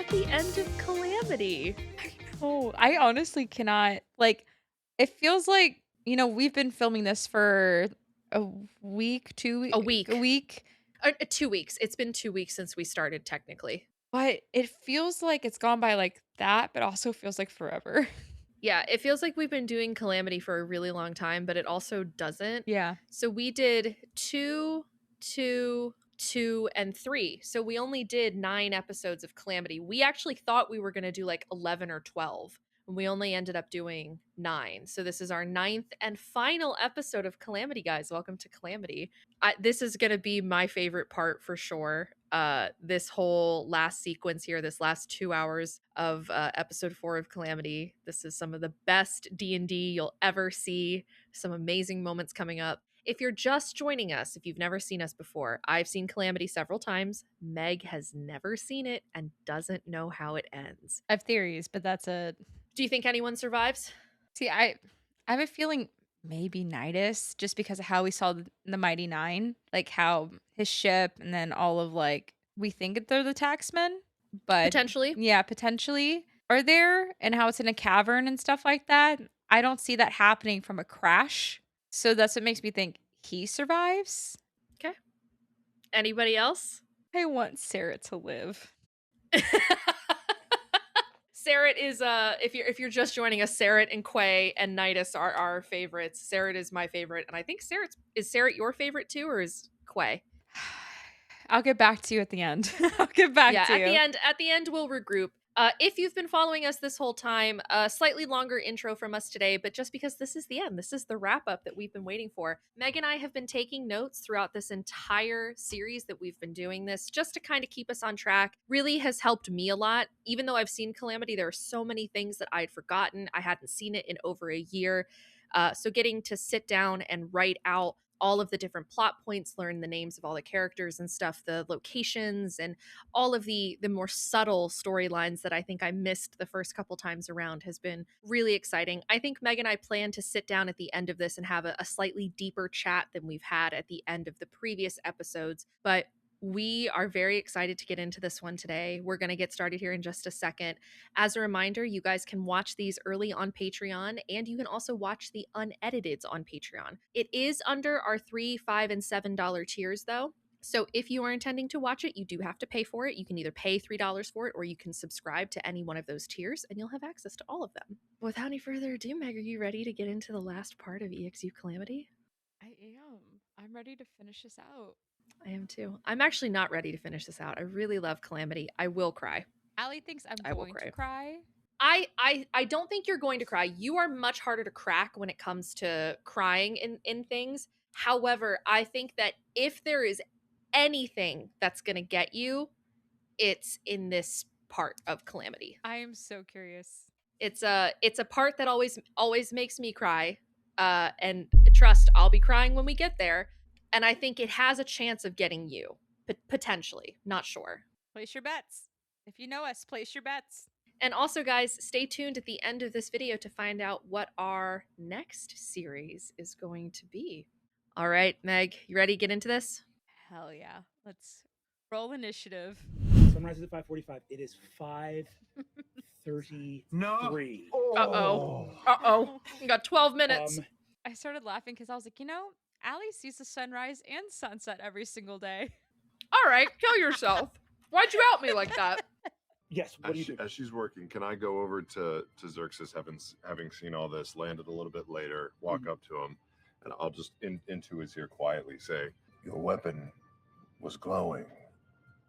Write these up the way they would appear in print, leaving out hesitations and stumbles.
at the end of Calamity. Oh, I honestly cannot. Like, it feels like, we've been filming this for a week, A week. a week, 2 weeks. It's been 2 weeks since we started, technically. but it feels like it's gone by like that, but also feels like forever. Yeah, it feels like we've been doing Calamity for a really long time, but it also doesn't. Yeah. So we did 2, 2, 2, and 3. So we only did 9 episodes of Calamity. We actually thought we were going to do like 11 or 12, and we only ended up doing 9. So this is our 9th and final episode of Calamity, guys. Welcome to Calamity. This is going to be my favorite part for sure. This whole last sequence here, this last 2 hours of episode 4 of Calamity. This is some of the best D&D you'll ever see. Some amazing moments coming up. If you're just joining us, if you've never seen us before, I've seen Calamity several times. Meg has never seen it and doesn't know how it ends. I have theories, but that's it. Do you think anyone survives? See, I have a feeling maybe Nidus, just because of how we saw the Mighty Nine, like how his ship and then all of like, we think they're the taxmen, but Potentially. yeah, potentially are there, and how it's in a cavern and stuff like that. I don't see that happening from a crash. So that's what makes me think he survives. Okay. Anybody else? I want Sarah to live. Sarah is if you're just joining us, Sarah and Quay and Nidus are our favorites. Sarah is my favorite, and I think is Sarah your favorite too, or is Quay? I'll get back to you at the end. I'll get back to At you. the end we'll regroup. If you've been following us this whole time, a slightly longer intro from us today, but just because this is the end, this is the wrap up that we've been waiting for. Meg and I have been taking notes throughout this entire series that we've been doing this, just to kind of keep us on track. Really has helped me a lot. Even though I've seen Calamity, there are so many things that I'd forgotten. I hadn't seen it in over a year. So getting to sit down and write out all of the different plot points, learn the names of all the characters and stuff, the locations, and all of the more subtle storylines that I think I missed the first couple times around has been really exciting. I think Meg and I plan to sit down at the end of this and have a slightly deeper chat than we've had at the end of the previous episodes, but we are very excited to get into this one today. We're going to get started here in just a second. As a reminder, you guys can watch these early on Patreon, and you can also watch the unedited on Patreon. It is under our $3, $5, and $7 tiers, though. So if you are intending to watch it, you do have to pay for it. You can either pay $3 for it, or you can subscribe to any one of those tiers, and you'll have access to all of them. Without any further ado, Meg, are you ready to get into the last part of EXU Calamity? I am. I'm ready to finish this out. I am too. I'm actually not ready to finish this out. I really love Calamity. I will cry. Allie thinks I'm going to cry. I don't think you're going to cry. You are much harder to crack when it comes to crying in things. However, I think that if there is anything that's going to get you, it's in this part of Calamity. I am so curious. It's a part that always makes me cry. And trust, I'll be crying when we get there. And I think it has a chance of getting you, potentially. Not sure. Place your bets. If you know us, place your bets. And also, guys, stay tuned at the end of this video to find out what our next series is going to be. All right, Meg, you ready to get into this? Hell yeah. Let's roll initiative. Sunrise is at 5:45. It is 5:33. No. Uh-oh. You got 12 minutes. I started laughing because I was like, Allie sees the sunrise and sunset every single day. All right, kill yourself. Why'd you out me like that? Yes, what do you do? As she's working, can I go over to Xerxes, having seen all this, landed a little bit later, walk up to him, and I'll just into his ear quietly say, "Your weapon was glowing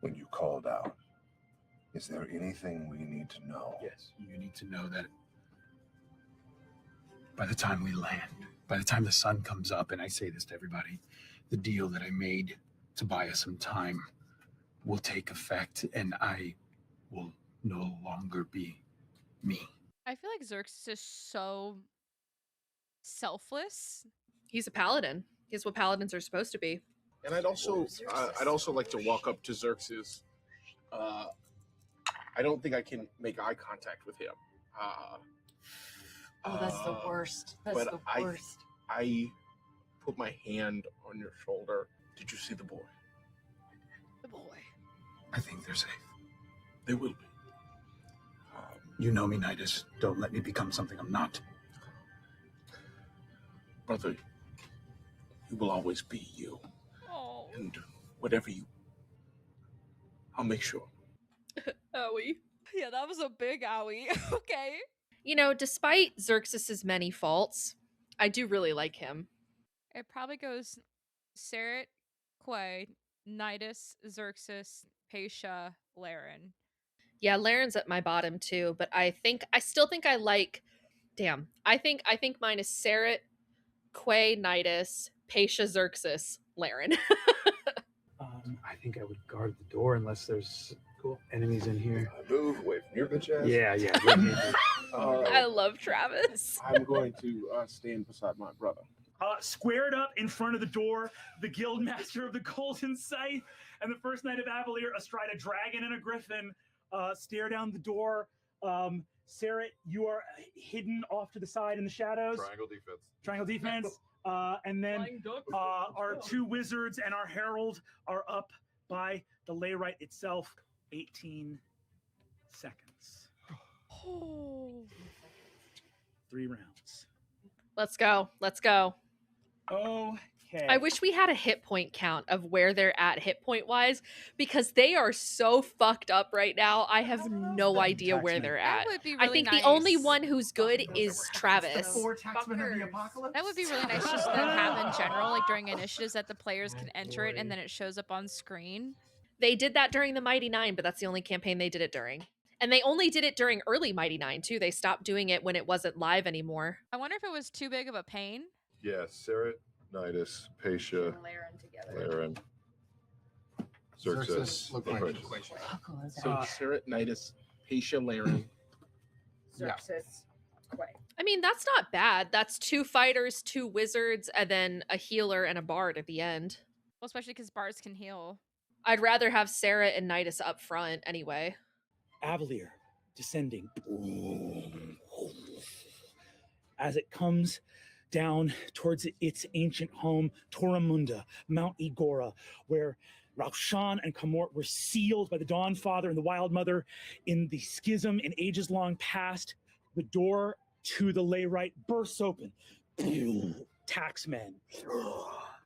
when you called out. Is there anything we need to know?" Yes, you need to know that by the time we land, by the time the sun comes up, and I say this to everybody, the deal that I made to buy us some time will take effect, and I will no longer be me. I feel like Xerxes is so selfless. He's a paladin. He's what paladins are supposed to be. And I'd also like to walk up to Xerxes. I don't think I can make eye contact with him. Oh, that's the worst. That's the worst. I put my hand on your shoulder. Did you see the boy? The boy. I think they're safe. They will be. You know me, Nidus. Don't let me become something I'm not. Brother, you will always be you. Oh. And whatever you... I'll make sure. Owie. Yeah, that was a big owie. Okay. You know, despite Xerxes's many faults, I do really like him. It probably goes Seret, Quay, Nidus, Xerxes, Paisha, Laren. Yeah, Laren's at my bottom too, but I still think I like. Damn, I think mine is Seret, Quay, Nidus, Paisha, Xerxes, Laren. I think I would guard the door unless there's enemies in here. Move away from your bitch ass. Yeah. Let me I love Travis. I'm going to stand beside my brother. Squared up in front of the door, the guild master of the Golden Scythe and the first knight of Avalir astride a dragon and a griffin stare down the door. Seret, you are hidden off to the side in the shadows. Triangle defense. And then our two wizards and our herald are up by the layrite itself. 18 seconds. Oh. 3 rounds. Let's go. Okay. I wish we had a hit point count of where they're at hit point wise, because they are so fucked up right now. I have no idea where they're That at. would be really I think nice. the only one who's good is Travis. That would be really nice just to have in general, like during initiatives, that the players can enter it and then it shows up on screen. They did that during the Mighty Nine, but that's the only campaign they did it during. And they only did it during early Mighty Nine, too. They stopped doing it when it wasn't live anymore. I wonder if it was too big of a pain. Yeah, Seret, Nidus, Paisha, Laren, Xerxes. look like Equation. So Seret, Nidus, Paisha, Laren. Xerxes. Quay. I mean, that's not bad. That's 2 fighters, 2 wizards, and then a healer and a bard at the end. Well, especially because bards can heal. I'd rather have Sarah and Nidus up front anyway. Avalir descending as it comes down towards its ancient home, Toramunda, Mount Igora, where Raushan and Kamort were sealed by the Dawn Father and the Wild Mother in the schism in ages long past. The door to the layrite bursts open. Taxmen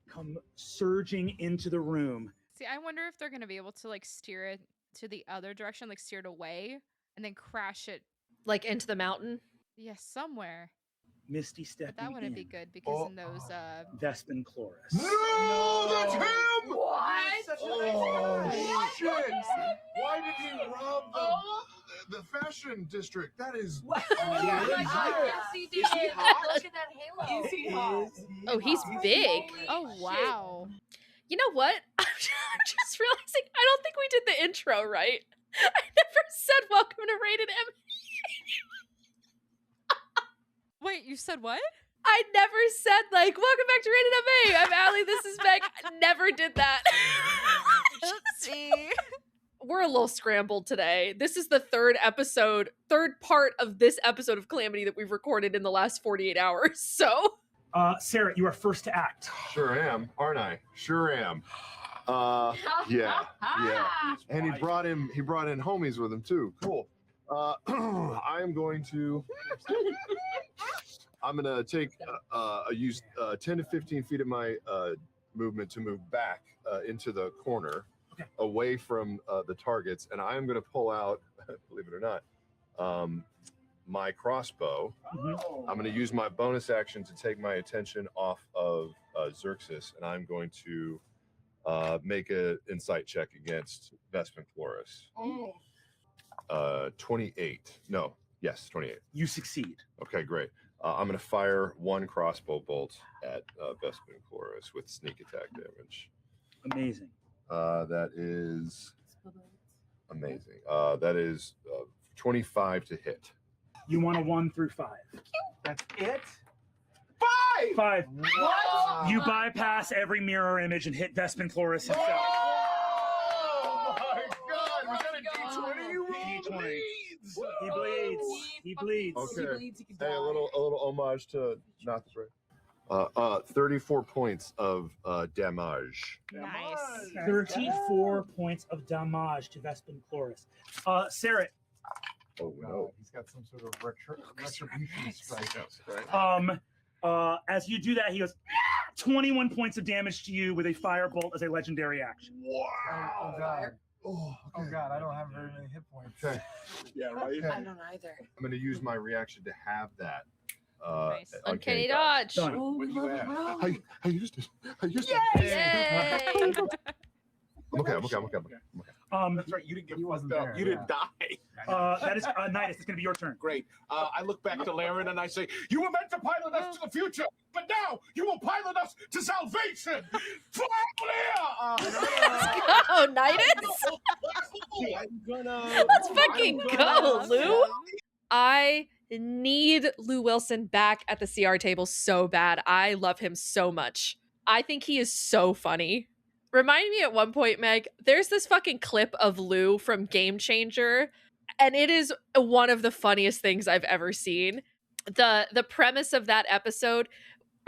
come surging into the room. See, I wonder if they're going to be able to like steer it to the other direction, like steer it away and then crash it. Like into the mountain? Yeah, somewhere. Misty But stepping that wouldn't be in. good because in those Vespin Chloris. No, that's him! What? Oh, shit! Why did he rob the fashion district? That is... Oh my god, yes he did. Look at that halo. Is he hot? Oh, he's big. Oh, wow. You know what? I'm just realizing I don't think we did the intro right. I never said welcome to Rated M. Wait, you said what? I never said like welcome back to Rated MA. I'm Allie. This is Meg. I never did that. Oopsie. We're a little scrambled today. This is the third part of this episode of Calamity that we've recorded in the last 48 hours. So, Sarah, you are first to act. Sure am, aren't I? Sure am. Yeah. And he brought in homies with him too. Cool. I'm going to take use 10 to 15 feet of my movement to move back into the corner, away from the targets, and I'm going to pull out, believe it or not, my crossbow. I'm going to use my bonus action to take my attention off of Xerxes, and I'm going to make an insight check against Vespin Chloris. 28. No, yes, 28. You succeed. Okay, great. I'm going to fire 1 crossbow bolt at Vespin Chloris with sneak attack damage. Amazing. That is amazing. That is 25 to hit. You want a 1 through 5. That's it? 5. What? You bypass every mirror image and hit Vespin Chloris himself. Oh my god! Was that a D20 you rolled? D20. He bleeds. Okay. Hey, a little homage to not the break. 34 points of damage. Nice. 34 points of damage to Vespin Chloris. Sarah, Oh no. He's got some sort of retribution strike. As you do that, he goes 21 points of damage to you with a firebolt as a legendary action. Oh god. Oh, Oh god, I don't have very many hit points. Okay. Yeah, right. Okay. I don't either. I'm going to use my reaction to have that. Nice. Uncanny dodge. Done. Oh, What you at? I used it. I used it. Yay! I'm okay. I'm okay. That's right. You didn't get He fucked wasn't up. there, You didn't die. That is Nidus. It's going to be your turn. Great. I look back to Laren and I say, "You were meant to pilot us to the future, but now you will pilot us to salvation." Fly Oh, Nidus! I'm gonna. Let's fucking I'm go, gonna- Lou. I need Lou Wilson back at the CR table so bad. I love him so much. I think he is so funny. Remind me at one point, Meg, there's this fucking clip of Lou from Game Changer, and it is one of the funniest things I've ever seen. The premise of that episode,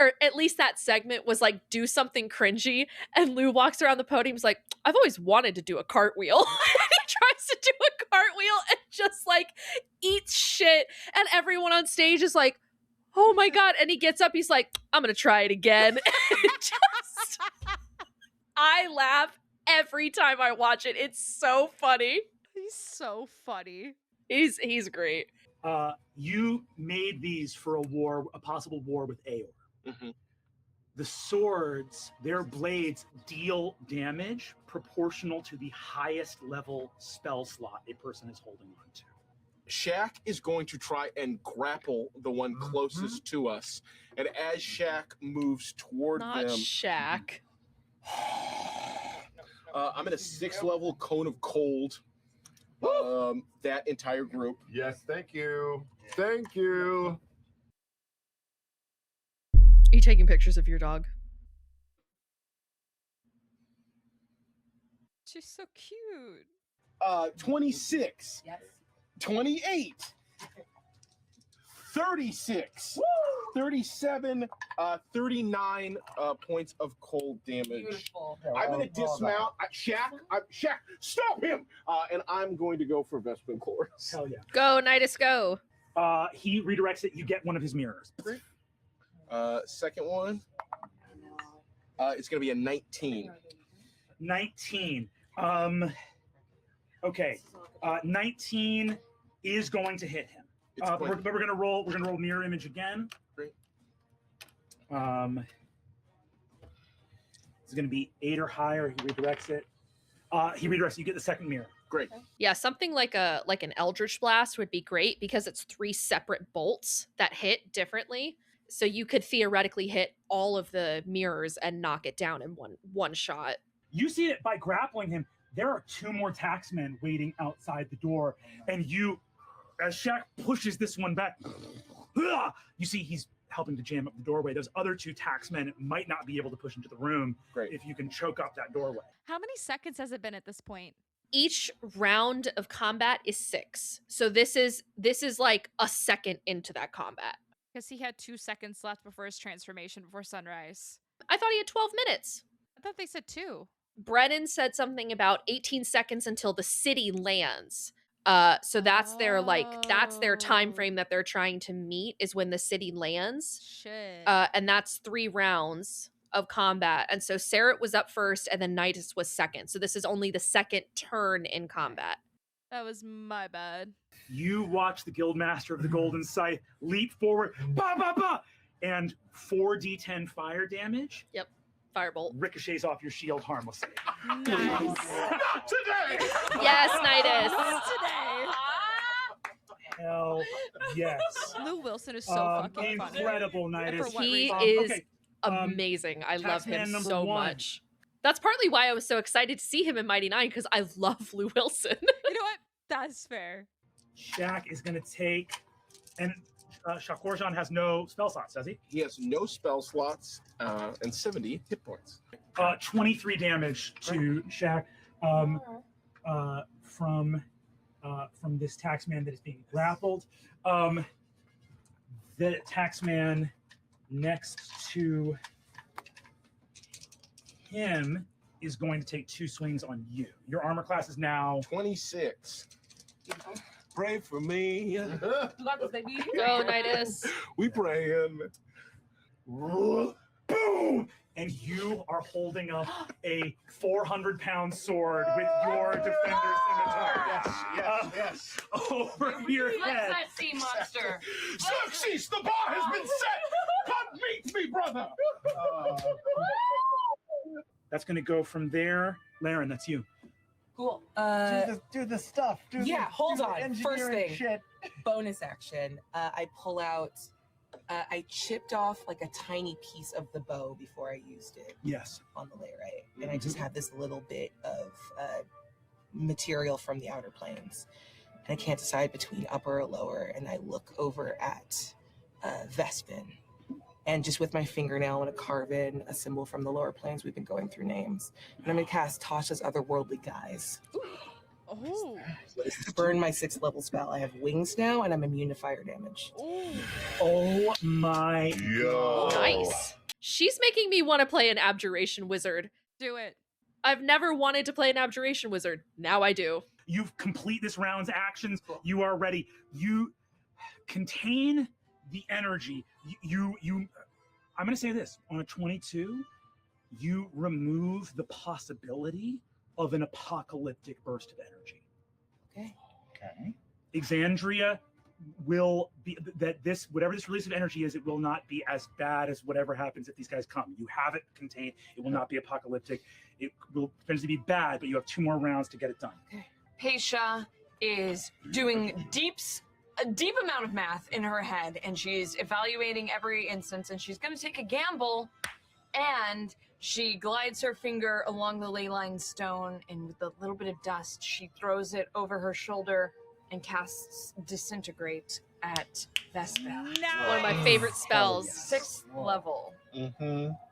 or at least that segment, was like, do something cringy, and Lou walks around the podium, is like, I've always wanted to do a cartwheel. And he tries to do a cartwheel and just like eats shit, and everyone on stage is like, oh my god. And he gets up, he's like, I'm gonna try it again. Just, I laugh every time I watch it. It's so funny. He's so funny. He's great. You made these for a possible war with Aor. Mhm. The swords, their blades deal damage proportional to the highest level spell slot a person is holding on to. Shaq is going to try and grapple the one closest to us, and as Shaq moves toward Not them, Shaq. I'm in a 6th level cone of cold. That entire group. Yes, thank you. Thank you. Are you taking pictures of your dog? She's so cute. 26, Yes. 28, 36, 37, 39 points of cold damage. Beautiful. I'm going to dismount. Shaq, stop him! And I'm going to go for Vespin Chorus. Hell yeah. Go, Nidus, go. He redirects it. You get one of his mirrors. Second one, it's going to be a 19. 19. Okay. 19 is going to hit him. It's But going- we're gonna roll. We're gonna roll mirror image again. Great. It's gonna be 8 or higher. He redirects it. He redirects. You get the second mirror. Great. Yeah, something like an Eldritch Blast would be great because it's 3 separate bolts that hit differently. So you could theoretically hit all of the mirrors and knock it down in one shot. You see that by grappling him, there are 2 more taxmen waiting outside the door, and you, as Shaq pushes this one back, you see he's helping to jam up the doorway. Those other 2 taxmen might not be able to push into the room. Great. If you can choke up that doorway. How many seconds has it been at this point? Each round of combat is 6. So this is like a second into that combat. Because he had 2 seconds left before his transformation before sunrise. I thought he had 12 minutes. I thought they said 2. Brennan said something about 18 seconds until the city lands. So that's their time Oh. frame that they're trying to meet is when the city lands. Shit. And that's 3 rounds of combat. And so Sarah was up first and then Nidus was second. So this is only the second turn in combat. That was my bad. You watch the Guildmaster of the Golden Scythe leap forward, ba ba ba, and 4d10 fire damage Firebolt. ricochets off your shield harmlessly. Nice. Not today! Yes, Nidus. Today. Hell yes. Lou Wilson is so fucking funny. Incredible, Nidus. For what He reason? is okay, amazing. I love him Taxman number so 1. much. That's partly why I was so excited to see him in Mighty Nine, because I love Lou Wilson. You know what? That's fair. Shaq is going to take, and Shakorjan has no spell slots, does he? He has no spell slots and 70 hit points. 23 damage to Shaq from this taxman that is being grappled. The taxman next to him is going to take 2 swings on you. Your armor class is now 26. Pray for me. Go, Nidus. We praying. Boom! And you are holding up a 400-pound sword with your defender scimitar. Yes. Over your What's head. that sea monster? Xerxes, the bar has been set. Come meet me, brother. That's going to go from there. Laren, that's you. Cool. Do the stuff. Hold the on. First engineering thing. shit. Bonus action. I pull out. I chipped off like a tiny piece of the bow before I used it Yes. on the lay, right? And I just have this little bit of material from the outer planes. And I can't decide between upper or lower. And I look over at Vespin. And just with my fingernail, I'm going to carve in a symbol from the lower planes. We've been going through names. And I'm going to cast Tasha's Otherworldly Guise. Oh. Burn my 6th level spell. I have wings now, and I'm immune to fire damage. Oh my Yo. God. Nice. She's making me want to play an Abjuration Wizard. Do it. I've never wanted to play an Abjuration Wizard. Now I do. You've complete this round's actions. You are ready. You contain the energy. You I'm going to say this. On a 22, you remove the possibility of an apocalyptic burst of energy. Okay. Exandria will be whatever this release of energy is, it will not be as bad as whatever happens if these guys come. You have it contained. It will not be apocalyptic. It will potentially be bad, but you have 2 more rounds to get it done. Okay. Pesha is doing a deep amount of math in her head, and she's evaluating every instance, and she's going to take a gamble, and she glides her finger along the ley line stone, and with a little bit of dust, she throws it over her shoulder and casts Disintegrate at Vespa. One of my favorite spells. 6th level.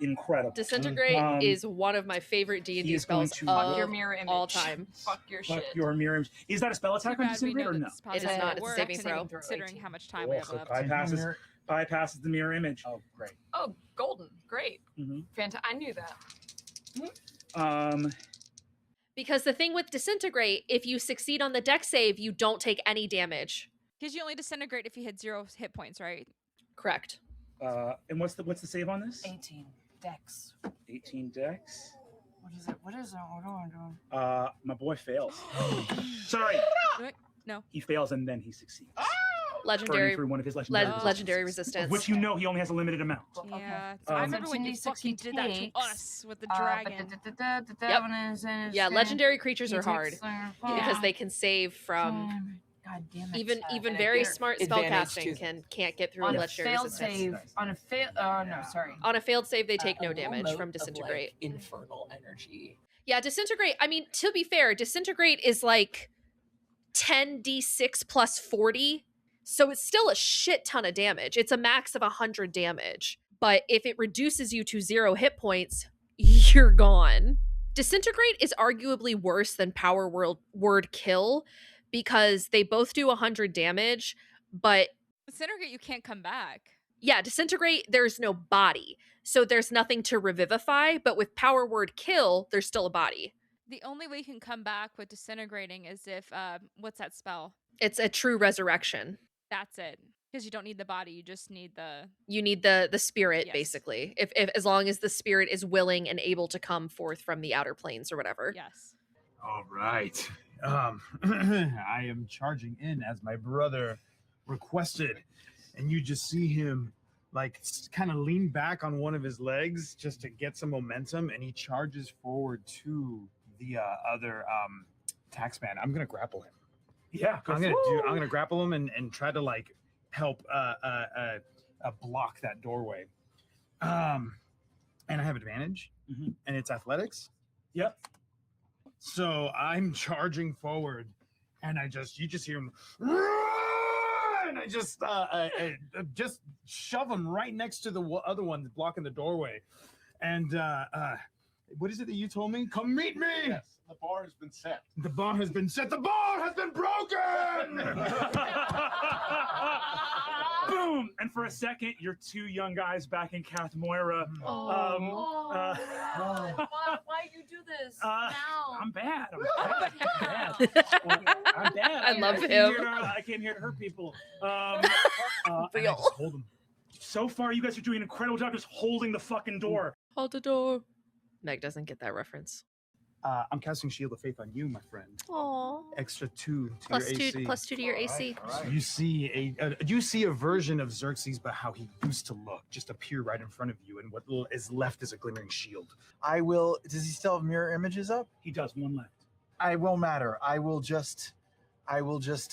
Incredible. Disintegrate is one of my favorite he D&D is going spells to of Fuck your mirror image. all time. Fuck your Fuck shit. your mirror image. Is that a spell attack on Disintegrate or no? It is not. It's a saving throw. Considering how much time we have So left. bypasses the mirror image. Oh, great. Oh, golden. Great. Mhm. Fantastic. I knew that. Because the thing with Disintegrate, if you succeed on the deck save, you don't take any damage. Because you only disintegrate if you hit 0 hit points, right? Correct. And what's the save on this? 18. Dex. 18 dex. What is it? What is it? What am I doing? My boy fails. Sorry. No. He fails and then he succeeds. Legendary. Burning through one of his legendary Legendary resistances, resistance. of which you know he only has a limited amount. Yeah. I remember when you fucking did that to us with the dragon. Yeah, legendary creatures are hard because they can save from God damn it. even very smart spellcasting can't get through a on a legendary failed resistance. save. On a sorry. On a failed save, they take A no little damage note from of, Disintegrate. like, infernal energy. Yeah, Disintegrate, I mean, to be fair, Disintegrate is like 10d6 plus 40. So it's still a shit ton of damage. It's a max of 100 damage. But if it reduces you to 0 hit points, you're gone. Disintegrate is arguably worse than Power Word Kill because they both do 100 damage, but Disintegrate, you can't come back. yeah, Disintegrate, there's no body. So there's nothing to revivify, but with Power Word Kill, there's still a body. The only way you can come back with disintegrating is if, what's that spell? It's a true resurrection. That's it. Because you don't need the body, you just need the... You need the spirit, Yes. basically. If as long as the spirit is willing and able to come forth from the outer planes or whatever. Yes. All right. I am charging in as my brother requested, and you just see him like kind of lean back on one of his legs just to get some momentum, and he charges forward to the other taxman. I'm gonna grapple him. Yeah, I'm gonna grapple him and try to like help block that doorway. And I have advantage, and it's athletics. Yep. So I'm charging forward, and you just hear him, and I just shove him right next to the other one that's blocking the doorway, and What is it that you told me? Come meet me. Yes, the bar has been set. The bar has been set. The bar has been broken. Boom! And for a second, you're two young guys back in Kath Moira. Why you do this now? I'm bad. I'm bad. I love him. I came here to hurt people. Real. Hold them. So far, you guys are doing an incredible job just holding the fucking door. Hold the door. Meg doesn't get that reference. I'm casting Shield of Faith on you, my friend. Aww. Extra 2 to Plus your AC. +2 to your AC. You see a version of Xerxes, but how he used to look, just appear right in front of you, and what is left is a glimmering shield. I will. Does he still have mirror images up? He does, one left. I won't matter. I will just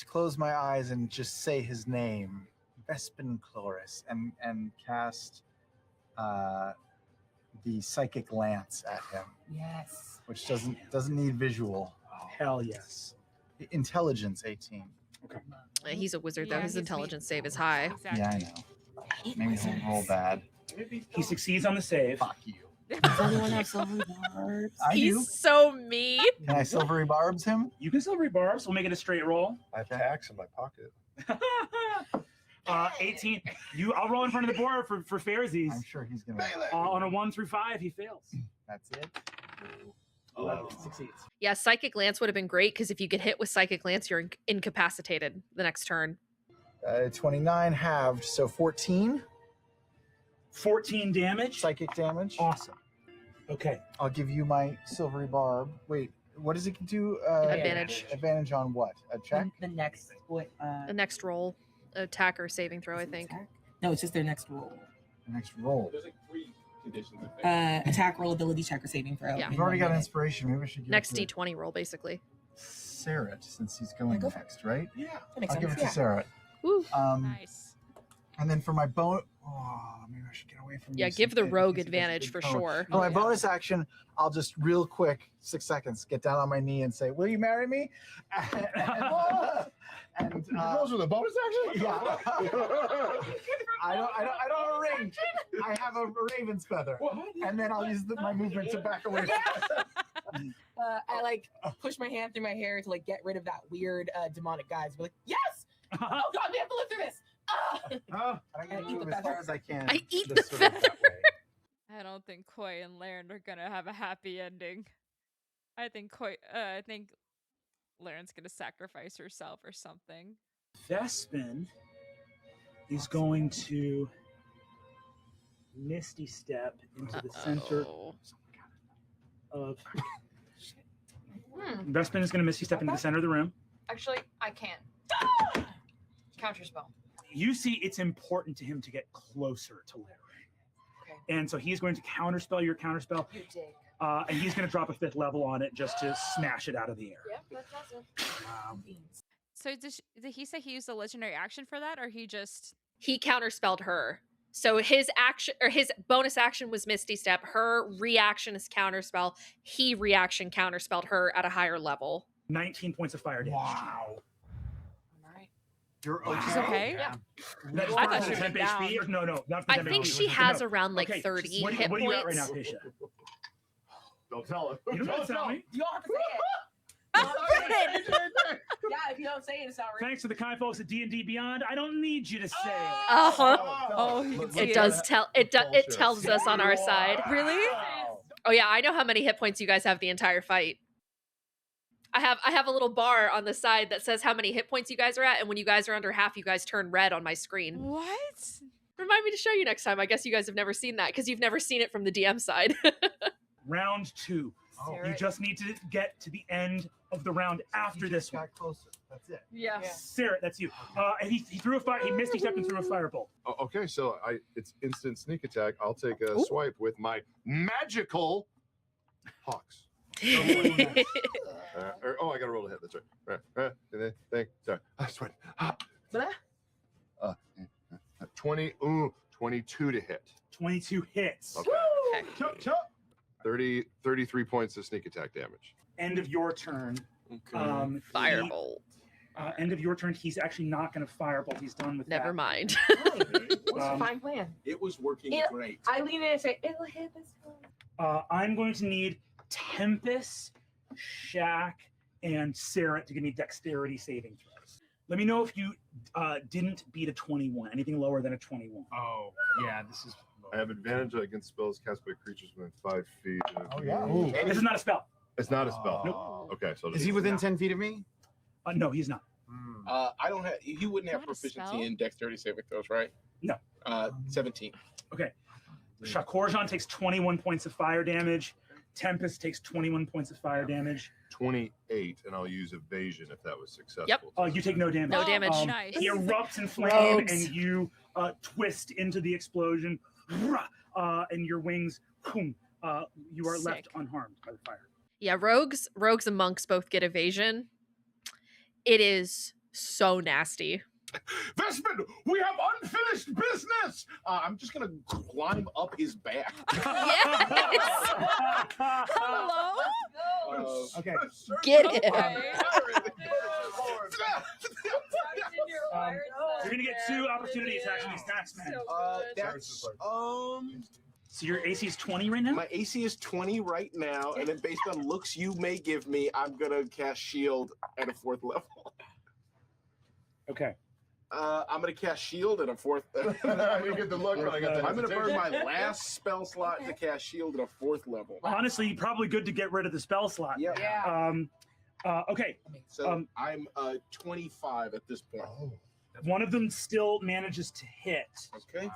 close my eyes and just say his name, Vespin Chloris, and cast the psychic lance at him. Yes. Which doesn't need visual. Hell yes. Intelligence 18. Okay. He's a wizard, though. Yeah, His he's intelligence save is high. Exactly. Yeah, I know. Maybe he'll roll bad. He succeeds on the save. Fuck you. Does anyone have silvery barbs? I do. He's so mean. Can I silvery barbs him? You can silvery barbs. We'll make it a straight roll. I have tax in my pocket. 18. I'll roll in front of the board for fairsies. I'm sure he's gonna. On a 1 through 5, he fails. That's it. 11 succeeds. Yeah, Psychic Lance would have been great because if you get hit with Psychic Lance, you're incapacitated the next turn. 29 halved, so 14 14 damage. psychic damage. Awesome. Okay. I'll give you my silvery barb. Wait, what does it do? Advantage. Advantage on what? A check? The next The next roll, attack or saving throw, I think. No, it's just their next roll. The next roll. There's like 3 conditions. I think. Attack, roll, ability check, or saving throw. Yeah. We've already got inspiration. Maybe we should give Next it to D20 roll, basically. Sarah, since he's going go for next, right? Yeah. That makes I'll sense. give it to Sarah. Woo. Nice. And then for my bonus, maybe I should get away from. Yeah, these give the things rogue because he does a advantage big for cone. sure. For my bonus action, I'll just real quick, 6 seconds, get down on my knee and say, "Will you marry me?" And Those are the bonus action. yeah, I don't have a ring. I have a raven's feather, and then I'll use my movement to back away. I like push my hand through my hair to like get rid of that weird demonic guise. Be like, yes! Oh God, we have to live through this. I'm I gonna eat move the as far feather. as I can. I eat this the sort of that feather. way. I don't think Koi and Laren are gonna have a happy ending. I think Laren's gonna sacrifice herself or something. Vespin is going to Misty Step into the center Oh. of. Vespin is going to Misty Step into the center of the room. Actually, I can't. Counterspell. You see, it's important to him to get closer to Larry. Okay. And so he's going to counterspell your counterspell, You dig. and he's going to drop a 5th level on it just to smash it out of the air. Yep, that does it. So did he say he used a legendary action for that, or he just? He counterspelled her. So his action or his bonus action was Misty Step. Her reaction is counterspell. He reaction counterspelled her at a higher level. 19 points of fire damage. Wow. All right. You're Wow. okay. She's okay. Yeah. That's I thought for she was temp down. HP? Or no, not for I temp think HP. she has No. around like Okay, 30 what hit are you at right points. now, Keisha? Don't tell him. You don't have to tell me. You don't have to say it. You don't have to say it. Yeah, if you don't say it, it's not right. Thanks to the kind folks at D&D Beyond, I don't need you to say it. Uh-huh. Oh, he can see It does tell it tells us on our side. Really? Oh yeah, I know how many hit points you guys have the entire fight. I have a little bar on the side that says how many hit points you guys are at, and when you guys are under half, you guys turn red on my screen. What? Remind me to show you next time. I guess you guys have never seen that because you've never seen it from the DM side. Round 2. You just need to get to the end of the round after You this just one. got closer. That's it. Yeah. Sarah, that's you. And he threw a fire. He Misty Stepped and threw a firebolt. Oh, okay, so it's instant sneak attack. I'll take a swipe with my magical hawks. I gotta roll a hit. That's right. Sorry. I sweat. 22 to hit. 22 hits. Okay. Chop, chop. 33 points of sneak attack damage. End of your turn. Okay. Firebolt. End of your turn. He's actually not going to firebolt. He's done with Never that. mind. Fine. What's a fine plan? It was working great. I lean in and say, it'll hit this one. I'm going to need Tempest, Shaq, and Sarah to give me dexterity saving throws. Let me know if you didn't beat a 21. Anything lower than a 21. Oh, yeah, this is. I have advantage against spells cast by creatures within 5 feet. Oh, yeah. Ooh. This is not a spell. It's not a spell. Nope. Okay, so Is he within 10 feet of me? No, he's not. I don't have. You wouldn't have Not a spell? proficiency in dexterity saving throws, right? No. 17. Okay. Shakorjan takes 21 points of fire damage. Tempest takes 21 points of fire damage. 28, and I'll use evasion if that was successful. Yep. You take no damage. No damage. Nice. He erupts in flame, Rogues. and you twist into the explosion, and your wings, boom, you are left Sick. unharmed by the fire. Yeah, rogues and monks both get evasion. It is so nasty. Vespin, we have unfinished business. I'm just gonna climb up his back. Hello? Okay. Get him. You're gonna get 2 opportunity attacks from these taxmen. That's So your AC is 20 right now? my AC is 20 right now, and then based on looks you may give me, I'm gonna cast shield at a 4th level. Okay. I'm gonna cast shield at a 4th. You get the look when I got that. I'm gonna burn my last spell slot to cast shield at a 4th level. Honestly, probably good to get rid of the spell slot. Yeah. Okay. So I'm 25 at this point. One of them still manages to hit. Okay.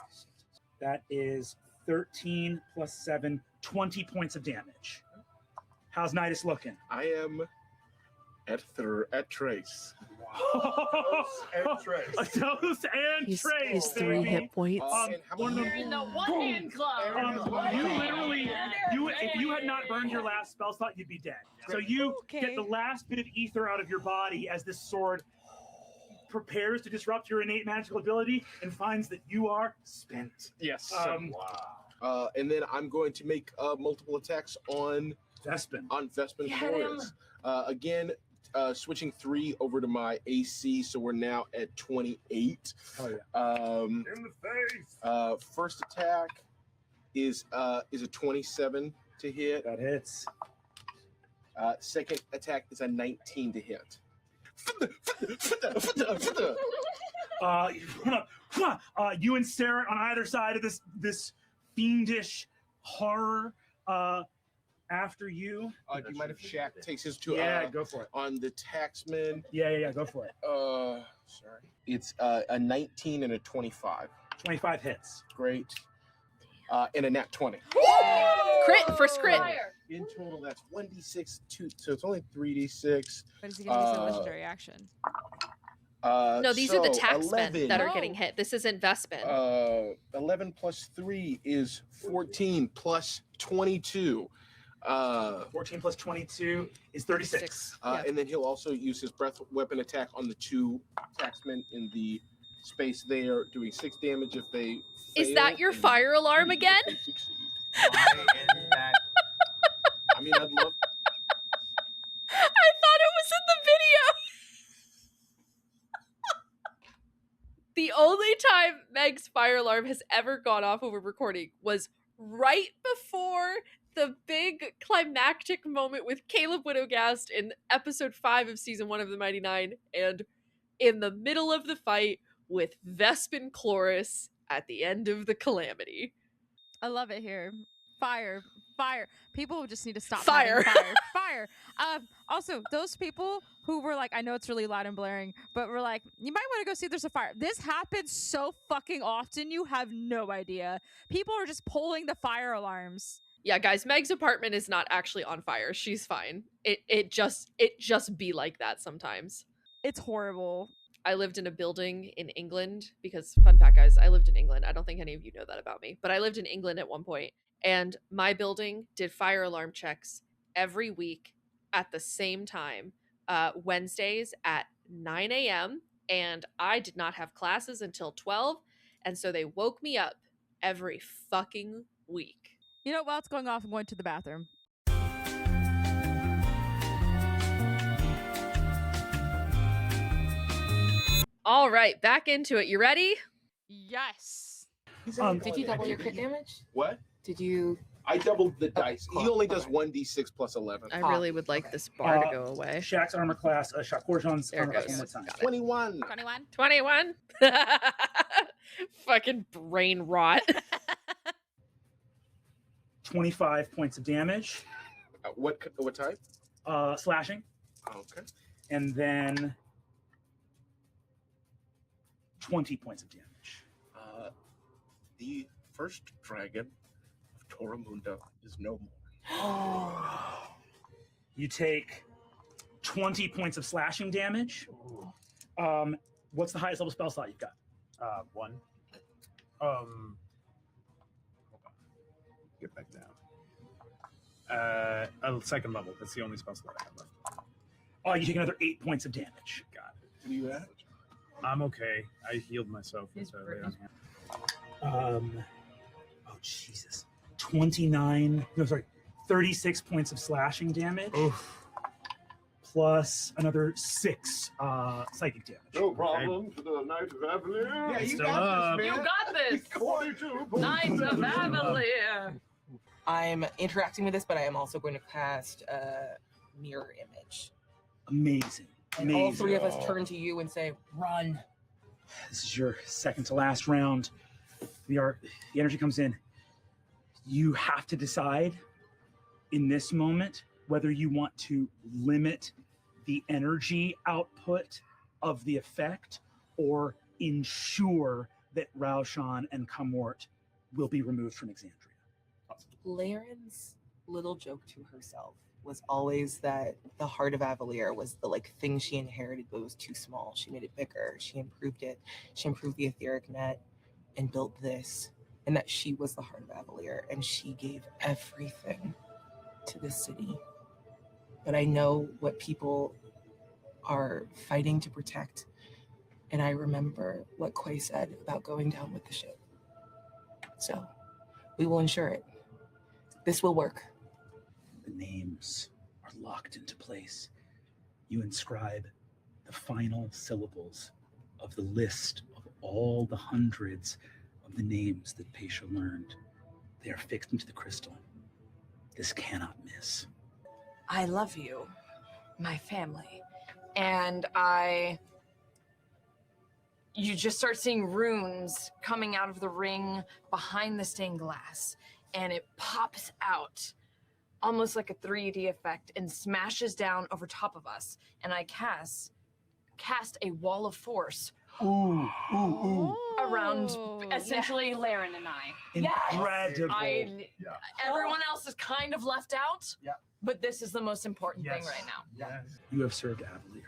That is 13 plus 7, 20 points of damage. How's Nidus looking? I am at trace. And trace. Dose and trace. He's 3 baby. hit points. And how One of them. You're in the one-hand club. You literally, if you had not burned your last spell slot, you'd be dead. So you get the last bit of ether out of your body as this sword prepares to disrupt your innate magical ability and finds that you are spent. Yes. Wow. And then I'm going to make multiple attacks on Vespin. Vespin Get Flores. Again, switching 3 over to my AC, so we're now at 28. Oh yeah. In the face. First attack is a 27 to hit. That hits. Second attack is a 19 to hit. You and Sarah on either side of this fiendish horror. After you. Do you mind if Shaq takes his 2? Yeah, go for it. On the taxman. Yeah, go for it. Sorry. It's a 19 and a 25. 25 hits. Great. And a nat 20. Crit, first crit. In total, that's 1d6, 2, so it's only 3d6. But is he going to use a legendary action? No, these are the taxmen 11. that are getting hit. This isn't Vespin. 11 plus 3 is 14 plus 22. 14 plus 22 is 36. And then he'll also use his breath weapon attack on the 2 taxmen in the space there, doing 6 damage if they fail. Is that your and fire alarm 3 if again? they succeed. Why is that? I mean, I'd love. I thought it was in the video. The only time Meg's fire alarm has ever gone off over recording was right before the big climactic moment with Caleb Widowgast in episode 5 of season 1 of the Mighty Nine, and in the middle of the fight with Vespin Chloris at the end of the Calamity. I love it here. Fire. People just need to stop Fire. having fire. Also, those people who were like, I know it's really loud and blaring, but we're like, you might want to go see if there's a fire. This happens so fucking often, you have no idea. People are just pulling the fire alarms. Yeah, guys, Meg's apartment is not actually on fire. She's fine. It just be like that sometimes. It's horrible. I lived in a building in England because, fun fact, guys, I lived in England. I don't think any of you know that about me, but I lived in England at one point, and my building did fire alarm checks every week at the same time, Wednesdays at 9 a.m., and I did not have classes until 12, and so they woke me up every fucking week. You know, while it's going off, I'm going to the bathroom. All right, back into it. You ready? Yes. Did you double your crit damage? What? Did you I doubled the dice. He only does 1d6 plus 11. I really would like this bar to go away. Shaq's armor class, Shakorjan's There it armor class goes. one more time. Got it. 21. 21. 21. Fucking brain rot. 25 points of damage. What type? Slashing. Okay. And then 20 points of damage. The first dragon of Toramunda is no more. You take 20 points of slashing damage. What's the highest level spell slot you've got? 1. Hold on. Get back down. Second level. That's the only spell slot I have left. You take another 8 points of damage. Got it. What are you at? I'm okay. I healed myself. Oh Jesus. 36 points of slashing damage. Oof. Plus another 6 psychic damage. No problem for the Knight of Avalir. Yeah, you Still got up. this, You man. got this. 42 Knight of Avalir. I'm interacting with this, but I am also going to cast mirror image. Amazing. And Amazing. all three of us turn to you and say, "Run." This is your second to last round. The energy comes in. You have to decide in this moment whether you want to limit the energy output of the effect or ensure that Raushan and Kamort will be removed from Exandria. Laren's little joke to herself was always that the heart of Avalir was the thing she inherited, but it was too small. She made it bigger. She improved it. She improved the etheric net and built this, and that she was the heart of Avalir, and she gave everything to this city. But I know what people are fighting to protect, and I remember what Quay said about going down with the ship. So we will ensure it. This will work. The names are locked into place. You inscribe the final syllables of the list of all the hundreds of the names that Pesha learned. They are fixed into the crystal. This cannot miss. I love you, my family. And you just start seeing runes coming out of the ring behind the stained glass, and it pops out almost like a 3D effect and smashes down over top of us. And I cast a wall of force around essentially Laren and I. Incredible. Everyone else is kind of left out. Yeah. But this is the most important thing right now. Yes. You have served Avalir.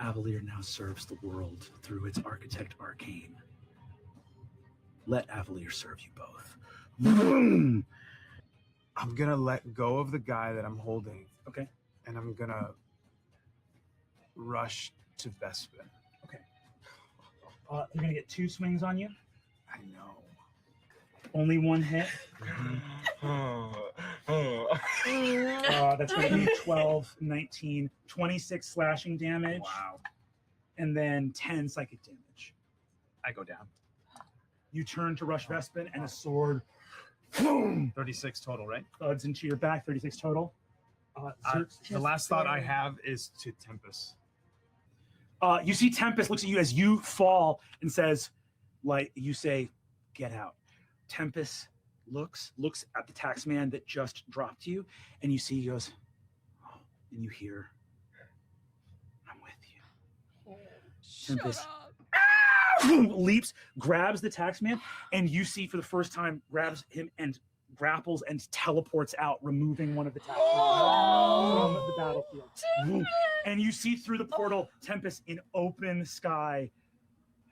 Avalir now serves the world through its architect Arcane. Let Avalir serve you both. I'm gonna let go of the guy that I'm holding. Okay. And I'm gonna rush to Vespin. Okay. You're gonna get 2 swings on you. I know. Only 1 hit. That's gonna be 12, 19, 26 slashing damage. Wow. And then 10 psychic damage. I go down. You turn to rush Vespin, and a sword 36 total, right? thuds into your back. 36 total. The last thought I have is to Tempest. You see Tempest looks at you as you fall and says, you say, "Get out." Tempest looks at the taxman that just dropped you, and you see he goes, "Oh," and you hear, "I'm with you." Tempest leaps, grabs the taxman, and you see for the first time, grabs him and grapples and teleports out, removing one of the taxmen from the battlefield. And you see through the portal Tempest in open sky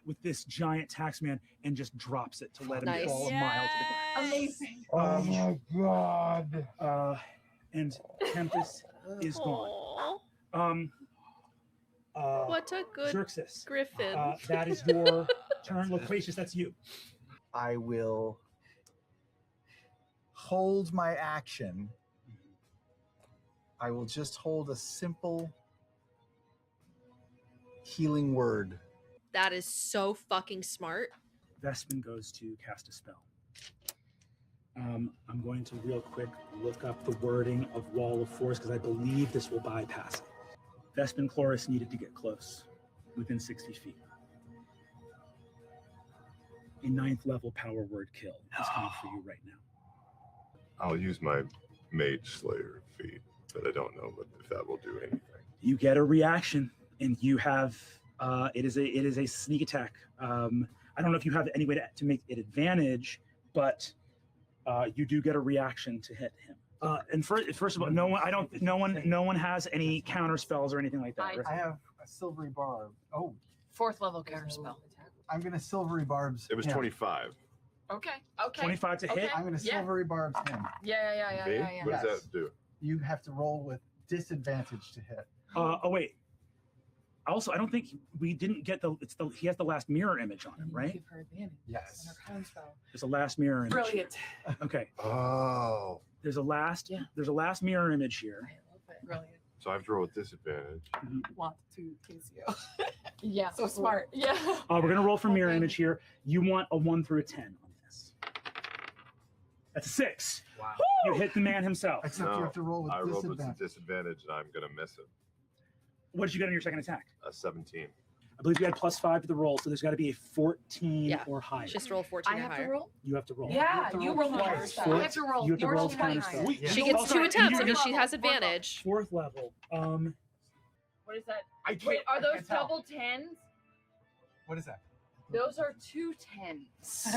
with this giant taxman and just drops it to let him fall a mile to the ground. Amazing. Oh my god. And Tempest is gone. What a good Xerxes. griffin. That is your turn. Loquacious, that's you. I will hold my action. I will just hold a simple healing word. That is so fucking smart. Vespin goes to cast a spell. I'm going to real quick look up the wording of Wall of Force because I believe this will bypass it. Vespin Chloris needed to get close, within 60 feet. A 9th level power word kill is coming for you right now. I'll use my Mage Slayer feat, but I don't know if that will do anything. You get a reaction, and you have it is a sneak attack. I don't know if you have any way to make it advantage, but you do get a reaction to hit him. And first of all, no one has any counter spells or anything like that. Right? I have a silvery barb. Oh, 4th level counterspell. I'm gonna silvery barbs. It was him. 25. Okay. 25 to hit. I'm gonna silvery barbs him. Yeah. What does that do? You have to roll with disadvantage to hit. Oh wait. Also, I don't think we didn't get he has the last mirror image on him, right? Give her advantage. Yes. On her counterspell. There's a last mirror image. Brilliant. Okay. Oh. There's a last mirror image here. I love it. Brilliant. So I have to roll with disadvantage. Want to kiss you. Yeah. So smart. Yeah. We're gonna roll for mirror image here. You want a 1 through a 10 on this. That's a 6. Wow. You hit the man himself. Except you have to roll with I rolled with disadvantage. disadvantage, and I'm gonna miss it. What did you get on your second attack? A 17. I believe you had +5 to the roll, so there's got to be a 14 or higher. Just roll 14 I or have higher. to roll? You have to roll. Yeah, you roll twice. twice. I have to roll. You have to roll 14 counter higher. spell. She gets 2 attempts. I mean, she has advantage. 4th level. What is that? I can't. Wait, are I those can't tell. double 10s? What is that? Those are 2 10s.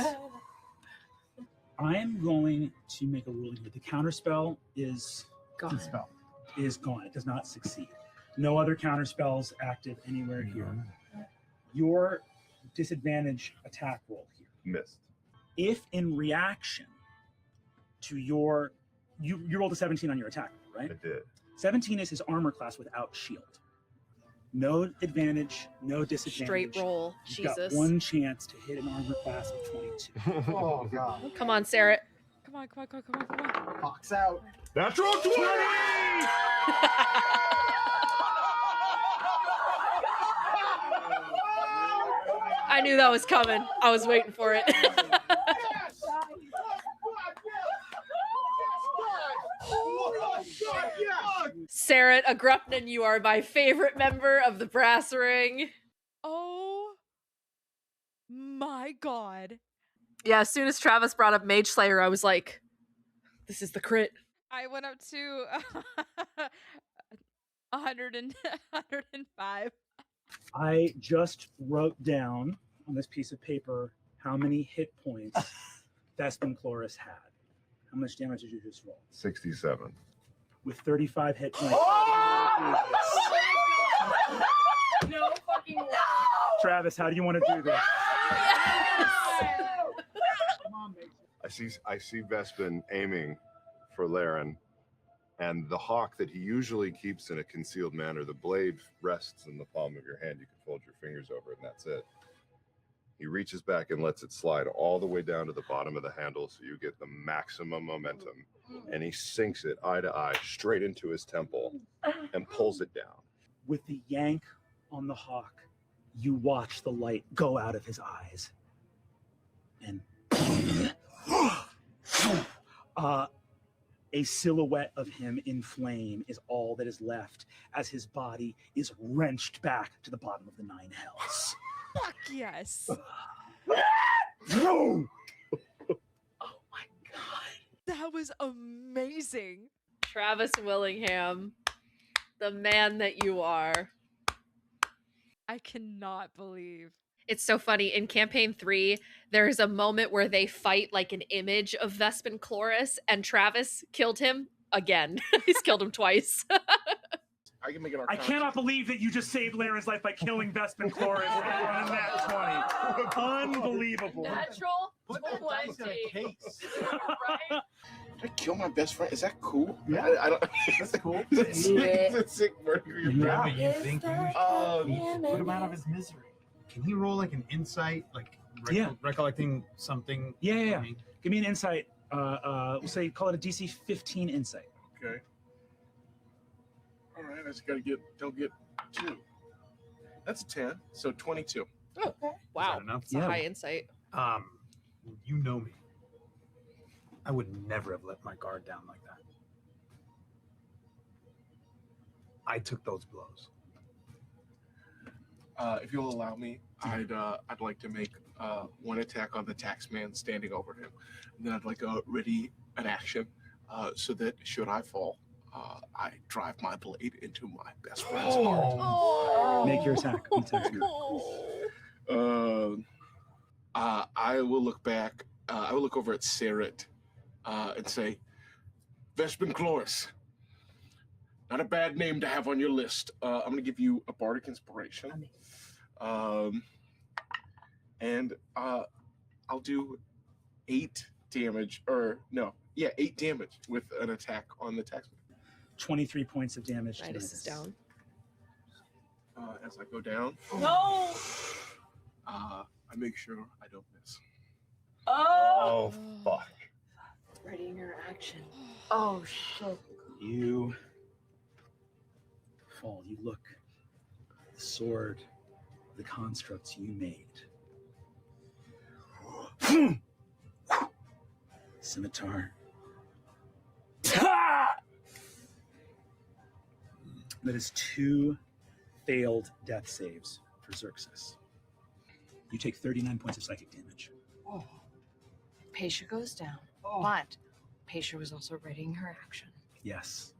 I am going to make a ruling here. The counter spell is Gone. Spell. is gone. It does not succeed. No other counter spells active anywhere here. Your disadvantage attack roll here. Missed. If in reaction to you rolled a 17 on your attack, right? I did. 17 is his armor class without shield. No advantage, no disadvantage. Straight roll. You've Jesus. got one chance to hit an armor class of 22. Oh god. Come on, Sarah. Come on. Box out. Natural 20! I knew that was coming. I was waiting for it. Sarah Agrupnan, you are my favorite member of the brass ring. Oh my god. Yeah, as soon as Travis brought up Mage Slayer, I was like, this is the crit. I went up to 105. I just wrote down on this piece of paper how many hit points Vespin Chloris had. How much damage did you just roll? 67. With 35 hit points. No fucking way. Travis, how do you want to do this? I see Vespin aiming for Laren, and the hawk that he usually keeps in a concealed manner, the blade rests in the palm of your hand. You can fold your fingers over it, and that's it. He reaches back and lets it slide all the way down to the bottom of the handle so you get the maximum momentum, and he sinks it eye to eye straight into his temple and pulls it down. With the yank on the hawk, you watch the light go out of his eyes. And a silhouette of him in flame is all that is left as his body is wrenched back to the bottom of the 9 hells. Fuck yes. No! Oh my god. That was amazing. Travis Willingham, the man that you are. I cannot believe. It's so funny. In campaign 3, there's a moment where they fight like an image of Vespin Chloris, and Travis killed him again. He's killed him twice. I can make it. I cannot believe that you just saved Laren's life by killing Vespin Chloris on a nat 20. Unbelievable. Natural Put that dice in a 20. case. Right? Did I kill my best friend? Is that cool? Yeah. I don't. That's cool. Is it sick murder your Yeah, friend? but you think Put him out of his misery. can he roll like an insight, like Yeah. recollecting something? Yeah. I mean, Give me an insight. We'll say call it a DC 15 insight. Okay. All right, I just gotta get. Don't get 2. That's a 10. So 22. Oh, wow. enough? It's a high insight. You know me. I would never have let my guard down like that. I took those blows. If you'll allow me, I'd like to make one attack on the taxman standing over him, and then I'd like to ready an action so that should I fall, I drive my blade into my best friend's heart. Oh. Make your attack. I will look back. I will look over at Saret and say, Vespin Chloris. Not a bad name to have on your list. I'm going to give you a bardic inspiration. And I'll do 8 damage, 8 damage with an attack on the taxman. 23 points of damage. Nidus is down. As I go down. No! I make sure I don't miss. Oh! Fuck. Readying her action. Oh, shit. You fall. You look. The sword, the constructs you made. Scimitar. That is 2 failed death saves for Xerxes. You take 39 points of psychic damage. Oh. Paisha goes down, but Paisha was also readying her action. Yes.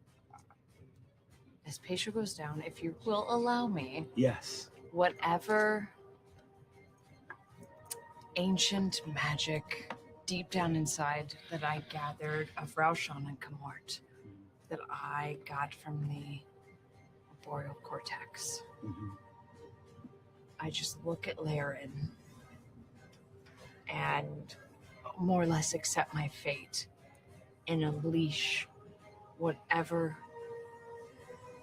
As Paisha goes down, if you will allow me, Yes. whatever ancient magic deep down inside that I gathered of Raushan and Kamort, that I got from the boreal cortex. Mm-hmm. I just look at Laren and more or less accept my fate and unleash whatever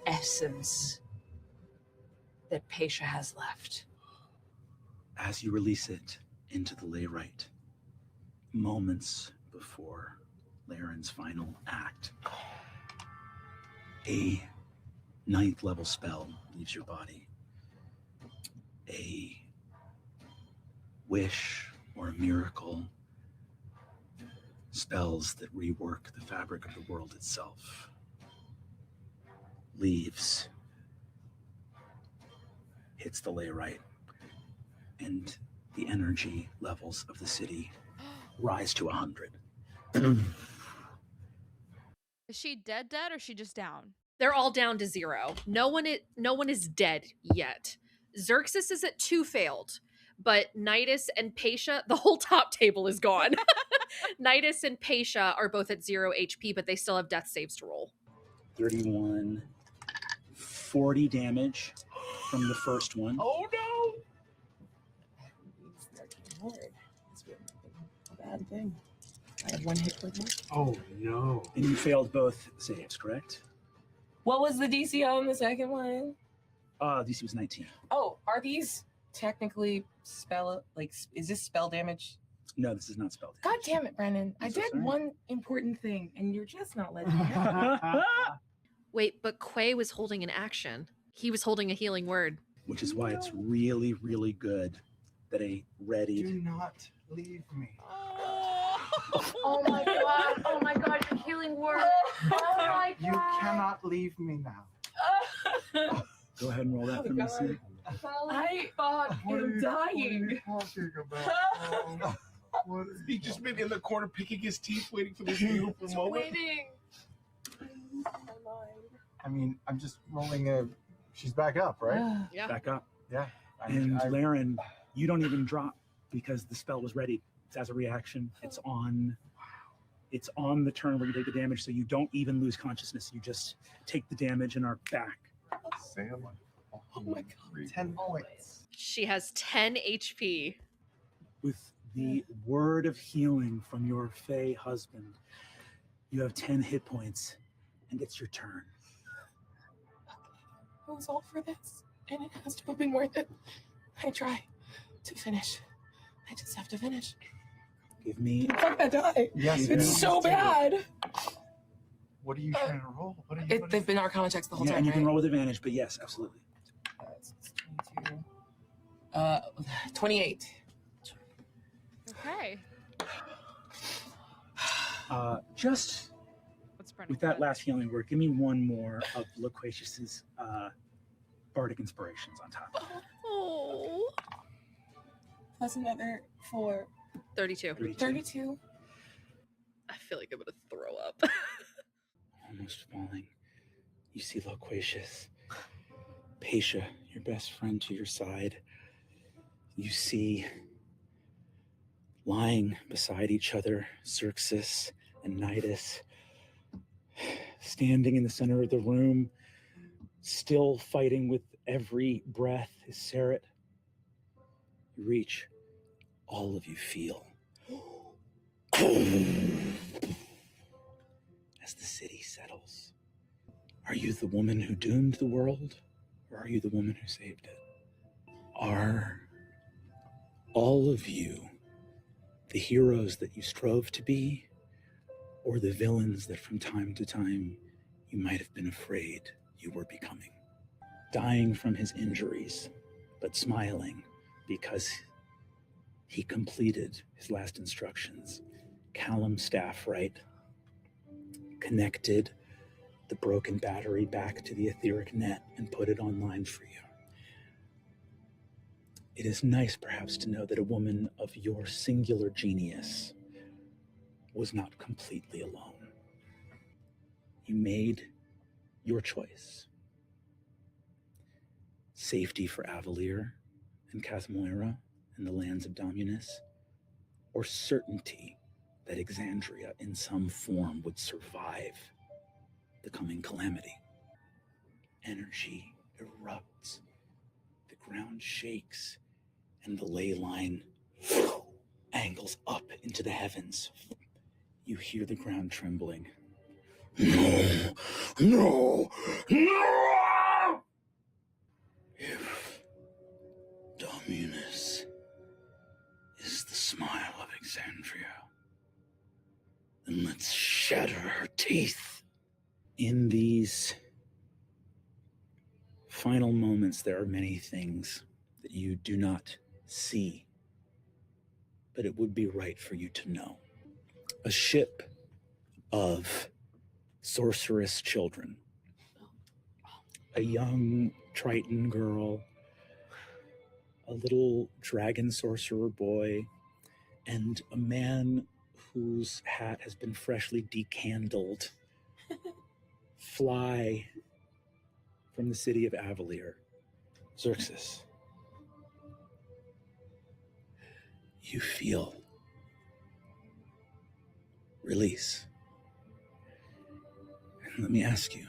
essence that Paisha has left. As you release it into the layrite, moments before Laren's final act, a 9th level spell leaves your body. A wish or a miracle, spells that rework the fabric of the world itself, leaves, hits the layrite, and the energy levels of the city rise to 100. Is she dead or is she just down? They're all down to 0. No one is dead yet. Xerxes is at 2 failed, but Nidus and Paisha, the whole top table is gone. Nidus and Paisha are both at 0 HP, but they still have death saves to roll. 31, 40 damage from the first one. Oh no! It's a bad thing. I have 1 hit point left. Oh no. And you failed both saves, correct? What was the DC on the second one? DC was 19. Oh, are these technically is this spell damage? No, this is not spell damage. God damn it, Brennan. I so did sorry. one important thing and you're just not letting me know. Wait, but Quay was holding an action. He was holding a healing word. Which is why it's really, really good that a ready. Do not leave me. Oh my god. Oh my god, your healing word. Oh my god. You cannot leave me now. Go ahead and roll that for me, see. I What am dying. What are you talking about? What is He's just been in the corner picking his teeth, waiting for this beautiful moment. Waiting. I mean, I'm just rolling a. She's back up, right? Yeah. Back up. Yeah. And Laren, you don't even drop because the spell was ready. It's as a reaction. It's on the turn where you take the damage, so you don't even lose consciousness. You just take the damage and are back. Sam. Oh my god. 10 points. She has 10 HP. With the word of healing from your Fey husband, you have 10 hit points, and it's your turn. It was all for this, and it has to have been worth it. I try to finish. I just have to finish. Give me. Fuck that die. Yes, It's so bad. What are you trying to roll? What are you? They've been Arcana checks the whole Yeah, time, and you right? can roll with advantage, but yes, absolutely. It's 22. 28. Okay. Just with that last healing word, give me one more of Loquacious's bardic inspirations on top of it. Oh. Plus another 4. 32. 32. I feel like I'm gonna throw up. Almost falling. You see Loquacious, Paisha, your best friend, to your side. You see, lying beside each other, Xerxes and Nidus, standing in the center of the room, still fighting with every breath, is Seret. You reach, all of you feel. As the city settles. Are you the woman who doomed the world, or are you the woman who saved it? Are all of you the heroes that you strove to be, or the villains that from time to time you might have been afraid you were becoming? Dying from his injuries, but smiling because he completed his last instructions. Callum staff right, connected the broken battery back to the etheric net and put it online for you. It is nice, perhaps, to know that a woman of your singular genius was not completely alone. You made your choice. Safety for Avalir and Casmoira and the lands of Dominus, or certainty that Exandria in some form would survive the coming calamity. Energy erupts, the ground shakes, and the ley line angles up into the heavens. You hear the ground trembling. No, no, no! If Dominus is the smile of Exandria, then let's shatter her teeth. In these final moments, there are many things that you do not see, but it would be right for you to know. A ship of sorceress children, a young Triton girl, a little dragon sorcerer boy, and a man whose hat has been freshly decandled fly from the city of Avalir. Xerxes, you feel release. And let me ask you,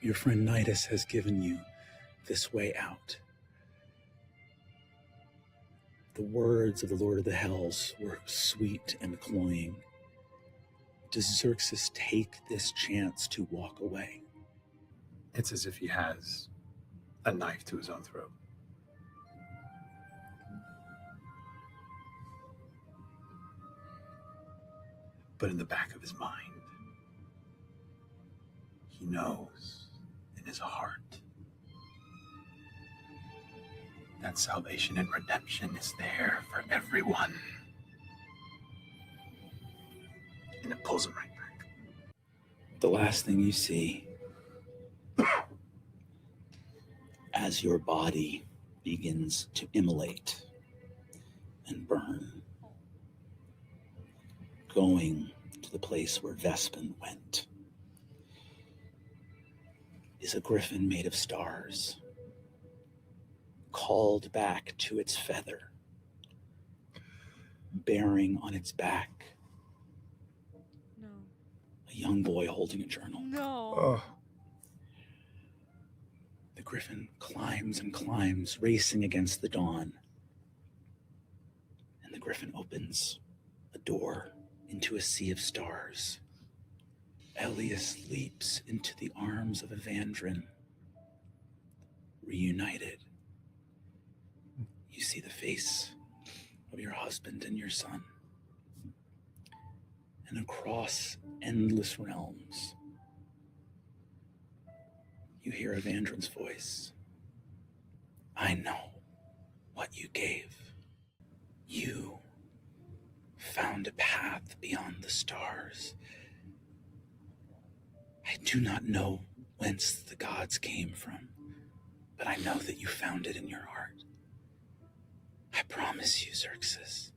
your friend Nidus has given you this way out. The words of the Lord of the Hells were sweet and cloying. Does Xerxes take this chance to walk away? It's as if he has a knife to his own throat. But in the back of his mind, he knows in his heart that salvation and redemption is there for everyone. And it pulls him right back. The last thing you see as your body begins to immolate and burn, going to the place where Vespin went, is a griffin made of stars, called back to its feather, bearing on its back a young boy holding a journal. No. The griffin climbs and climbs, racing against the dawn. And the griffin opens a door into a sea of stars. Elias leaps into the arms of Evandrin. Reunited, you see the face of your husband and your son. And across endless realms, you hear Evandrin's voice. I know what you gave. You found a path beyond the stars. I do not know whence the gods came from, but I know that you found it in your heart. I promise you, Xerxes,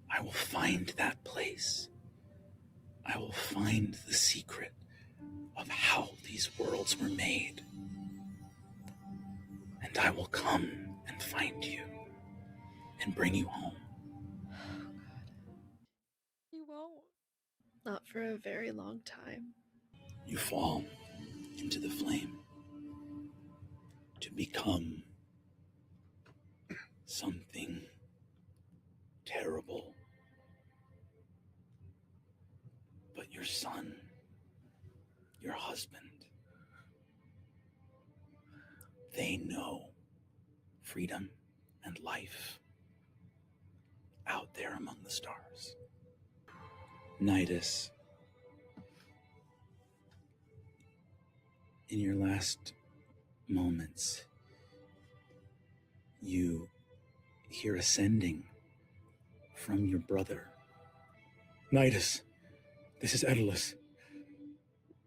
I will find that place. I will find the secret of how these worlds were made. And I will come and find you and bring you home. You won't. Not for a very long time. You fall into the flame to become something terrible. But your son, your husband, they know freedom and life out there among the stars. Nidus, in your last moments, you hear ascending from your brother. Nidus, this is Edalus.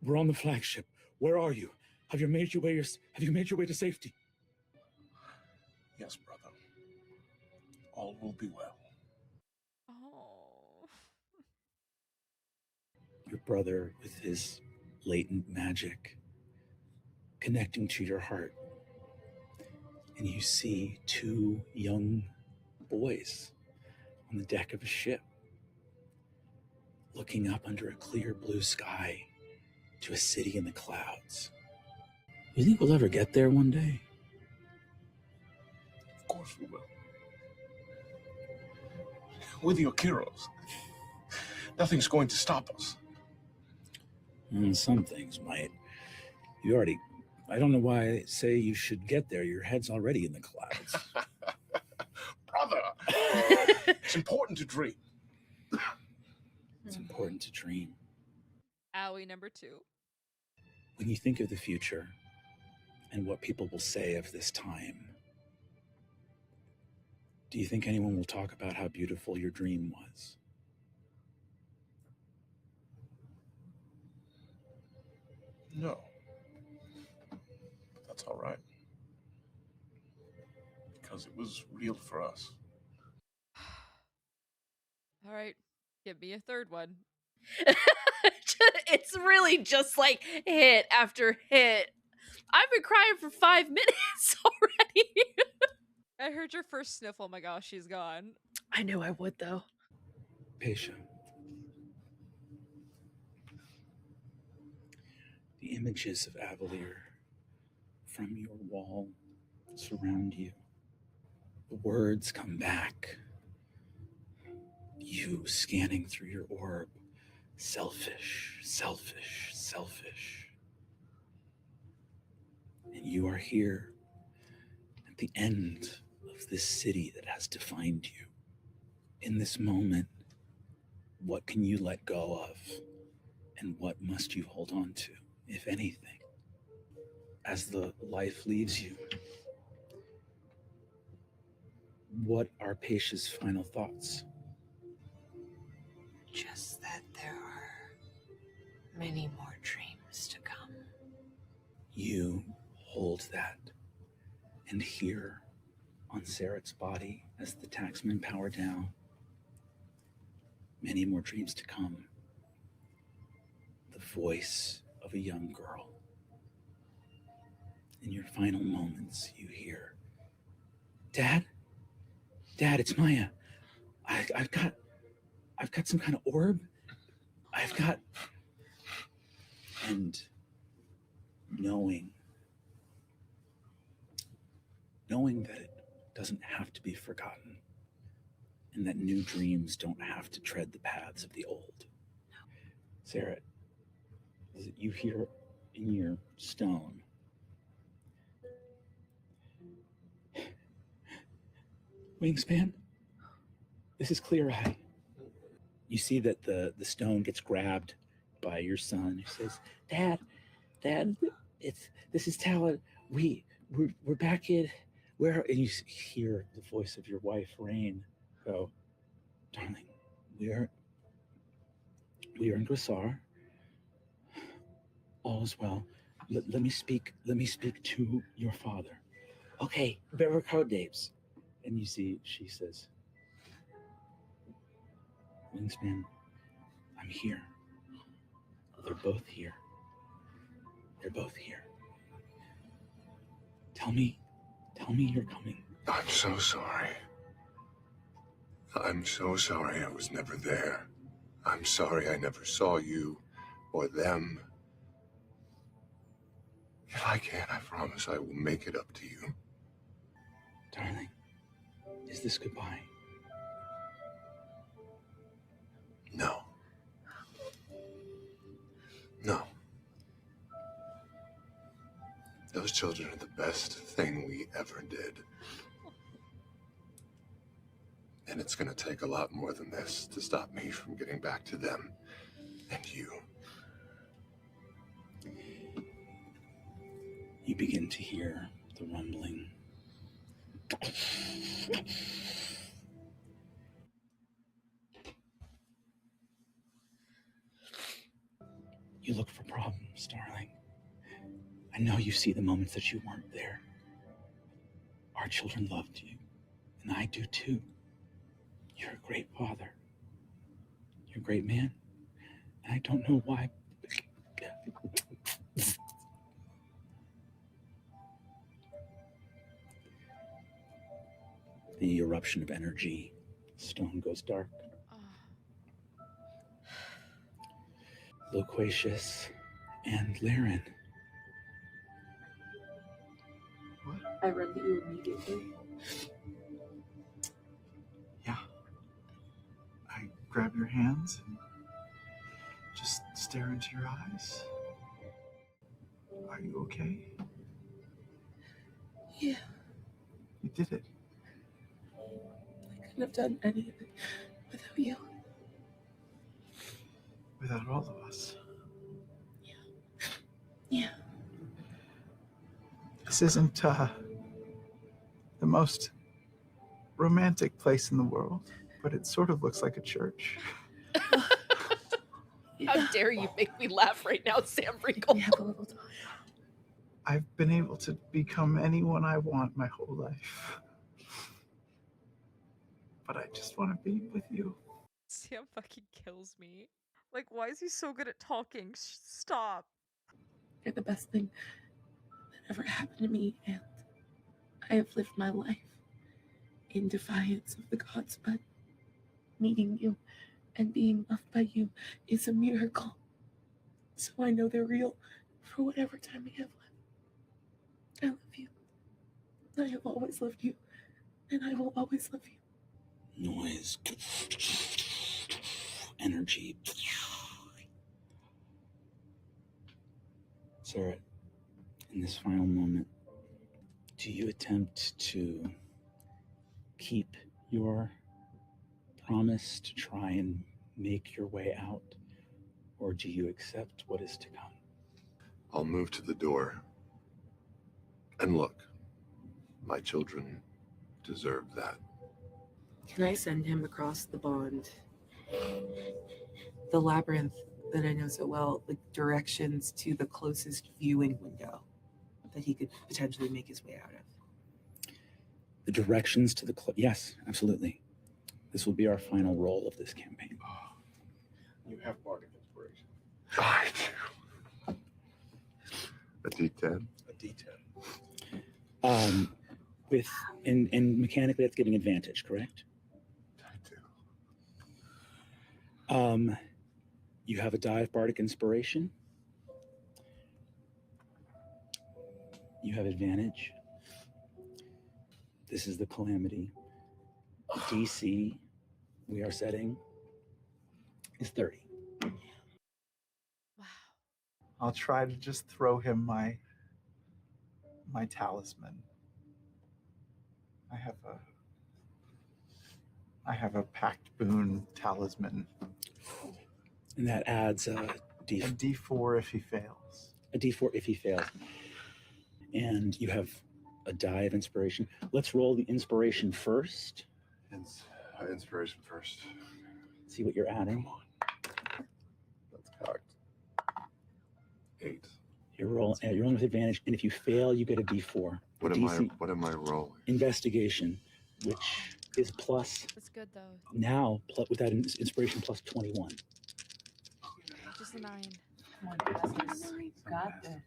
We're on the flagship. Where are you? Have you made your way to safety? Yes, brother. All will be well. Oh. Your brother, with his latent magic, connecting to your heart. And you see two young boys on the deck of a ship, looking up under a clear blue sky to a city in the clouds. You think we'll ever get there one day? Of course we will. With your Kiros, nothing's going to stop us. Some things might. I don't know why I say you should get there. Your head's already in the clouds. Brother, it's important to dream. It's important to dream. Allie number 2. When you think of the future and what people will say of this time, do you think anyone will talk about how beautiful your dream was? No. But that's all right. Because it was real for us. All right, give me a third one. It's really just like hit after hit. I've been crying for 5 minutes already. I heard your first sniffle. Oh my gosh, she's gone. I knew I would, though. Patience. The images of Avalir from your wall surround you. The words come back. You scanning through your orb. Selfish, selfish, selfish. And you are here at the end of this city that has defined you. In this moment, what can you let go of? And what must you hold on to, if anything? As the life leaves you, what are Paisha's final thoughts? Just that there are many more dreams to come. You hold that and hear on Saret's body as the taxmen power down. Many more dreams to come. The voice of a young girl. In your final moments, you hear, Dad? Dad, it's Maya. I've got some kind of orb. And knowing that it doesn't have to be forgotten, and that new dreams don't have to tread the paths of the old. Saret, you hear in your stone, Wingspan, this is Clear Eye. You see that the stone gets grabbed by your son, who says, Dad, this is Talon. We're back in where, and you hear the voice of your wife, Rain, go, darling, We are in Grisar. All is well. Let me speak to your father. Okay, bearer code names. And you see, she says, Wingspan, I'm here. They're both here. They're both here. Tell me you're coming. I'm so sorry. I'm so sorry I was never there. I'm sorry I never saw you or them. If I can, I promise I will make it up to you. Darling, is this goodbye? No. No. Those children are the best thing we ever did. And it's going to take a lot more than this to stop me from getting back to them and you. You begin to hear the rumbling. You look for problems, darling. I know you see the moments that you weren't there. Our children loved you, and I do too. You're a great father. You're a great man. And I don't know why. The eruption of energy. Stone goes dark. Loquacious and Laren. I run to you immediately. Yeah. I grab your hands and just stare into your eyes. Are you okay? Yeah. You did it. I couldn't have done any of it without you. Without all of us. Yeah. This isn't the most romantic place in the world, but it sort of looks like a church. How dare you make me laugh right now, Sam Riegel? We have a little time. I've been able to become anyone I want my whole life. But I just want to be with you. Sam fucking kills me. Like, why is he so good at talking? Stop. You're the best thing that ever happened to me, and I have lived my life in defiance of the gods, but meeting you and being loved by you is a miracle. So I know they're real for whatever time we have left. I love you. I have always loved you, and I will always love you. Noise. Energy. Sarah, in this final moment, do you attempt to keep your promise to try and make your way out, or do you accept what is to come? I'll move to the door. And look, my children deserve that. Can I send him across the bond? The labyrinth that I know so well, like directions to the closest viewing window that he could potentially make his way out of. The directions to the... yes, absolutely. This will be our final roll of this campaign. You have bardic inspiration. I do. A D10? A D10. And mechanically that's giving advantage, correct? I do. You have a die of bardic inspiration. You have advantage. This is the Calamity. DC we are setting is 30. Wow. I'll try to just throw him my talisman. I have a packed boon talisman. And that adds a D4 if he fails. A D4 if he fails. And you have a die of inspiration. Let's roll the inspiration first. Inspiration first. See what you're adding. That's cocked. 8. You're rolling with advantage, and if you fail, you get a D4. What am I rolling? Investigation, which is plus. That's good though. Now, with that inspiration, plus 21. Just a 9. Come on, guys. Got this.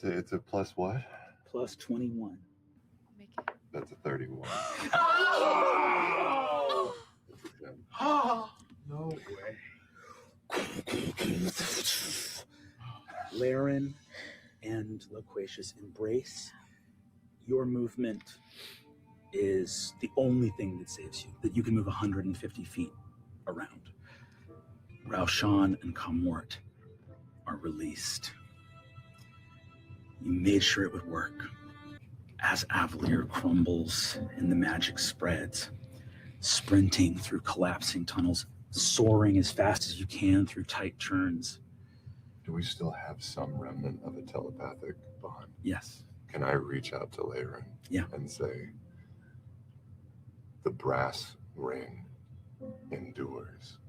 It's a plus what? Plus 21. Make it. That's a 31. Oh! Oh! No way. Laren and Loquacious embrace. Your movement is the only thing that saves you, that you can move 150 feet around. Raushan and Kamort are released. You made sure it would work. As Avalir crumbles and the magic spreads, sprinting through collapsing tunnels, soaring as fast as you can through tight turns. Do we still have some remnant of a telepathic bond? Yes. Can I reach out to Laren and say, the brass ring endures.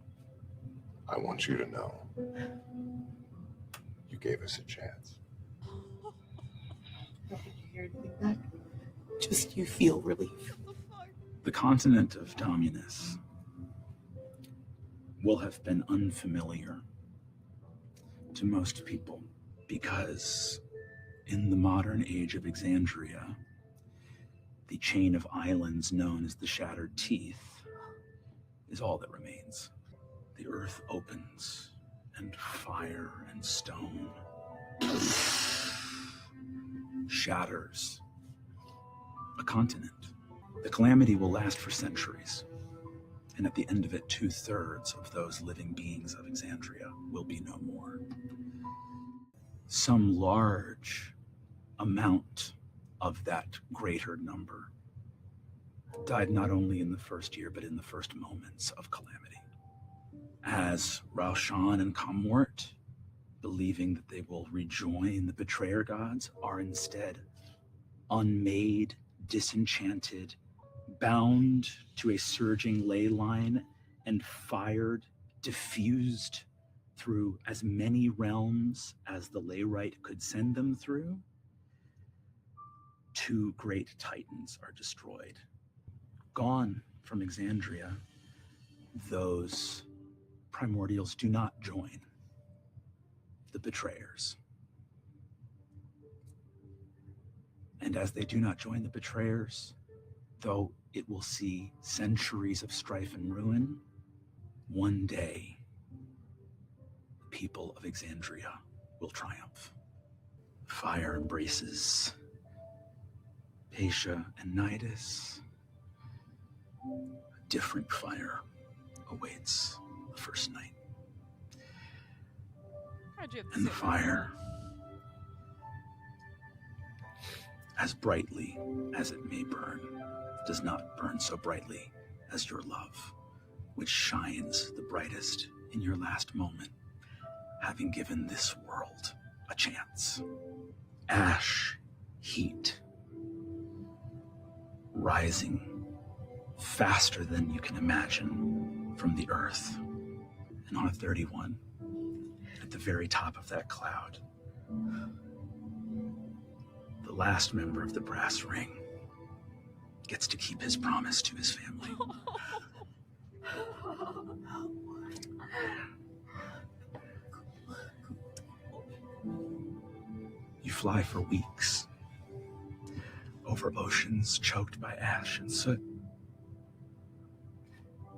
I want you to know you gave us a chance. Just you feel relief. The continent of Dominus will have been unfamiliar to most people because in the modern age of Exandria, the chain of islands known as the Shattered Teeth is all that remains. The earth opens and fire and stone shatters a continent. The calamity will last for centuries, and at the end of it, 2/3 of those living beings of Exandria will be no more. Some large amount of that greater number died not only in the first year, but in the first moments of calamity. As Raushan and Kamort, believing that they will rejoin the betrayer gods, are instead unmade, disenchanted, bound to a surging ley line, and fired, diffused through as many realms as the Layrite could send them through. 2 great titans are destroyed. Gone from Exandria, those primordials do not join the betrayers. And as they do not join the betrayers, though it will see centuries of strife and ruin, one day, the people of Exandria will triumph. Fire embraces Asia and Nidus. A different fire awaits the first night. And the fire, as brightly as it may burn, does not burn so brightly as your love, which shines the brightest in your last moment, having given this world a chance. Ash, heat, rising faster than you can imagine from the earth. And on a 31, at the very top of that cloud, the last member of the brass ring gets to keep his promise to his family. You fly for weeks over oceans choked by ash and soot.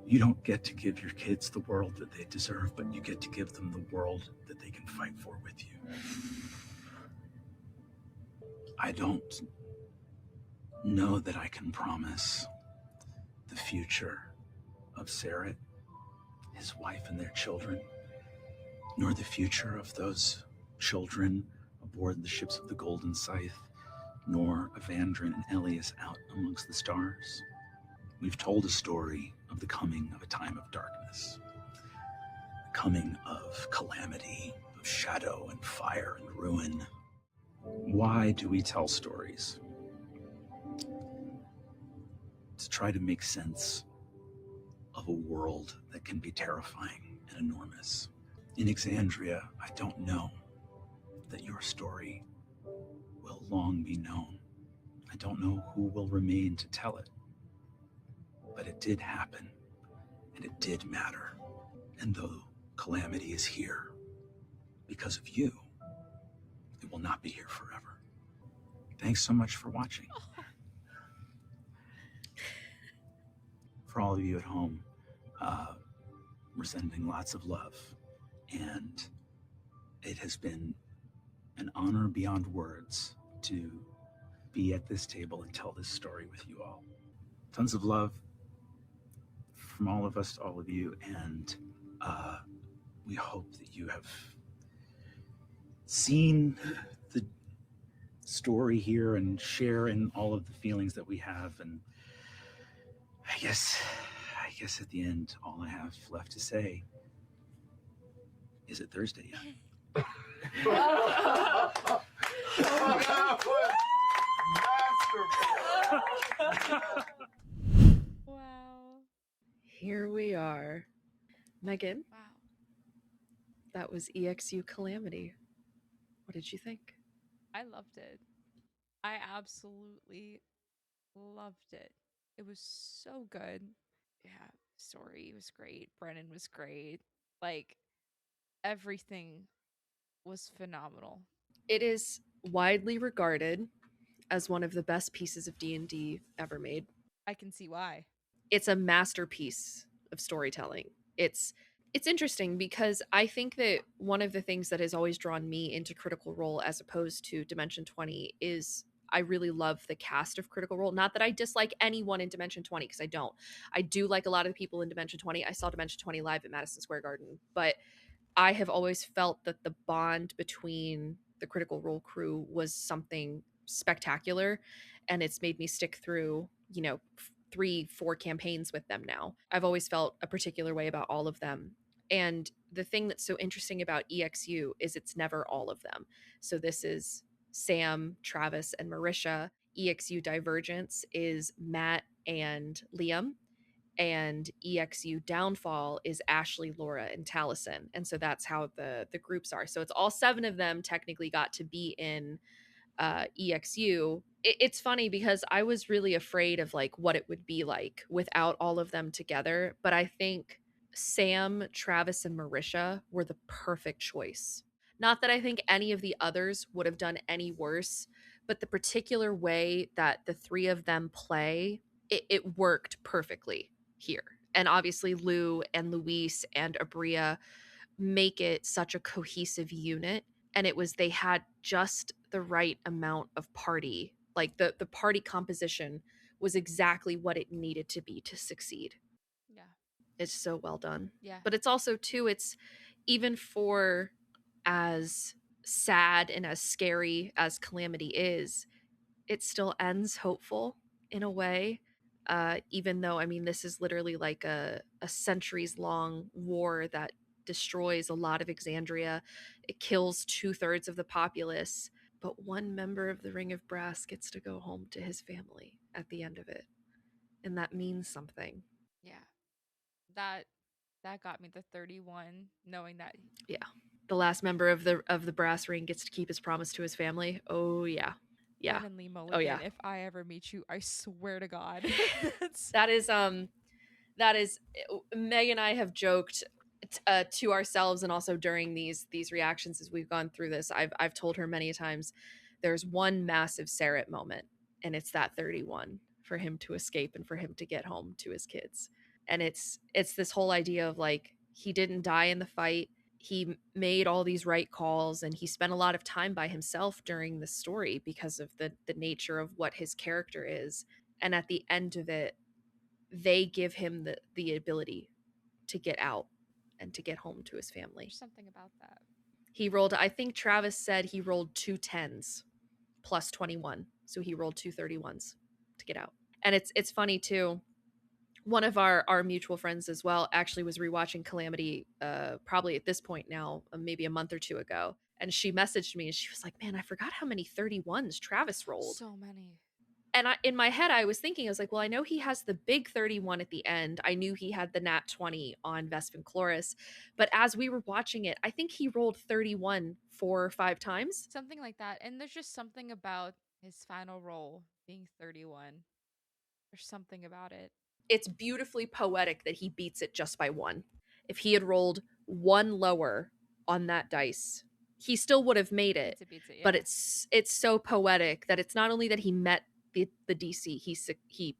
You don't get to give your kids the world that they deserve, but you get to give them the world that they can fight for with you. I don't know that I can promise the future of Saret, his wife and their children, nor the future of those children aboard the ships of the Golden Scythe, nor Evandrin and Elias out amongst the stars. We've told a story of the coming of a time of darkness, the coming of calamity, of shadow and fire and ruin. Why do we tell stories? To try to make sense of a world that can be terrifying and enormous. In Exandria, I don't know that your story will long be known. I don't know who will remain to tell it. But it did happen, and it did matter. And though Calamity is here because of you, it will not be here forever. Thanks so much for watching. For all of you at home, we're sending lots of love. And it has been an honor beyond words to be at this table and tell this story with you all. Tons of love from all of us to all of you, and we hope that you have seen the story here and share in all of the feelings that we have. And I guess at the end, all I have left to say is it Thursday yet? Wow. Here we are. Megan, Wow. that was EXU Calamity. What did you think? I loved it. I absolutely loved it. It was so good. Yeah, story was great. Brennan was great. Like everything was phenomenal. It is widely regarded as one of the best pieces of D&D ever made. I can see why. It's a masterpiece of storytelling. It's interesting because I think that one of the things that has always drawn me into Critical Role as opposed to Dimension 20 is I really love the cast of Critical Role. Not that I dislike anyone in Dimension 20, because I don't. I do like a lot of the people in Dimension 20. I saw Dimension 20 live at Madison Square Garden, but I have always felt that the bond between the Critical Role crew was something spectacular, and it's made me stick through, 3-4 campaigns with them now. I've always felt a particular way about all of them. And the thing that's so interesting about EXU is it's never all of them. So this is Sam, Travis, and Marisha. EXU Divergence is Matt and Liam. And EXU Downfall is Ashley, Laura, and Taliesin. And so that's how the groups are. So it's all 7 of them technically got to be in EXU. It's funny because I was really afraid of like what it would be like without all of them together. But I think Sam, Travis, and Marisha were the perfect choice. Not that I think any of the others would have done any worse, but the particular way that the 3 of them play, it worked perfectly here. And obviously Lou and Luis and Abria make it such a cohesive unit. And they had just the right amount of party. Like the party composition was exactly what it needed to be to succeed. Yeah. It's so well done. Yeah. But it's also too, it's even for as sad and as scary as Calamity is, it still ends hopeful in a way. Even though, I mean, this is literally like a centuries long war that destroys a lot of Exandria. It kills 2/3 of the populace, but one member of the Ring of Brass gets to go home to his family at the end of it. And that means something. Yeah. That got me the 31, knowing that. Yeah. The last member of the brass ring gets to keep his promise to his family. Oh yeah. Yeah. Brennan Lee Mulligan, oh yeah. If I ever meet you, I swear to God. that is Meg and I have joked to ourselves, and also during these reactions as we've gone through this, I've told her many times there's one massive Sarah moment, and it's that 31 for him to escape and for him to get home to his kids. And it's this whole idea of like, he didn't die in the fight. He made all these right calls, and he spent a lot of time by himself during the story because of the nature of what his character is. And at the end of it, they give him the ability to get out and to get home to his family. There's something about that. He rolled, I think Travis said he rolled 2 10s plus 21. So he rolled 2 31s to get out. And it's funny too. One of our mutual friends as well actually was rewatching Calamity probably at this point now, maybe a month or 2 ago. And she messaged me and she was like, man, I forgot how many 31s Travis rolled. So many. And in my head, I was thinking, I was like, well, I know he has the big 31 at the end. I knew he had the nat 20 on Vespin Chloris. But as we were watching it, I think he rolled 31 4 or 5 times. Something like that. And there's just something about his final roll being 31. There's something about it. It's beautifully poetic that he beats it just by 1. If he had rolled 1 lower on that dice, he still would have made it. Beats it, yeah. But it's so poetic that it's not only that he met the DC, he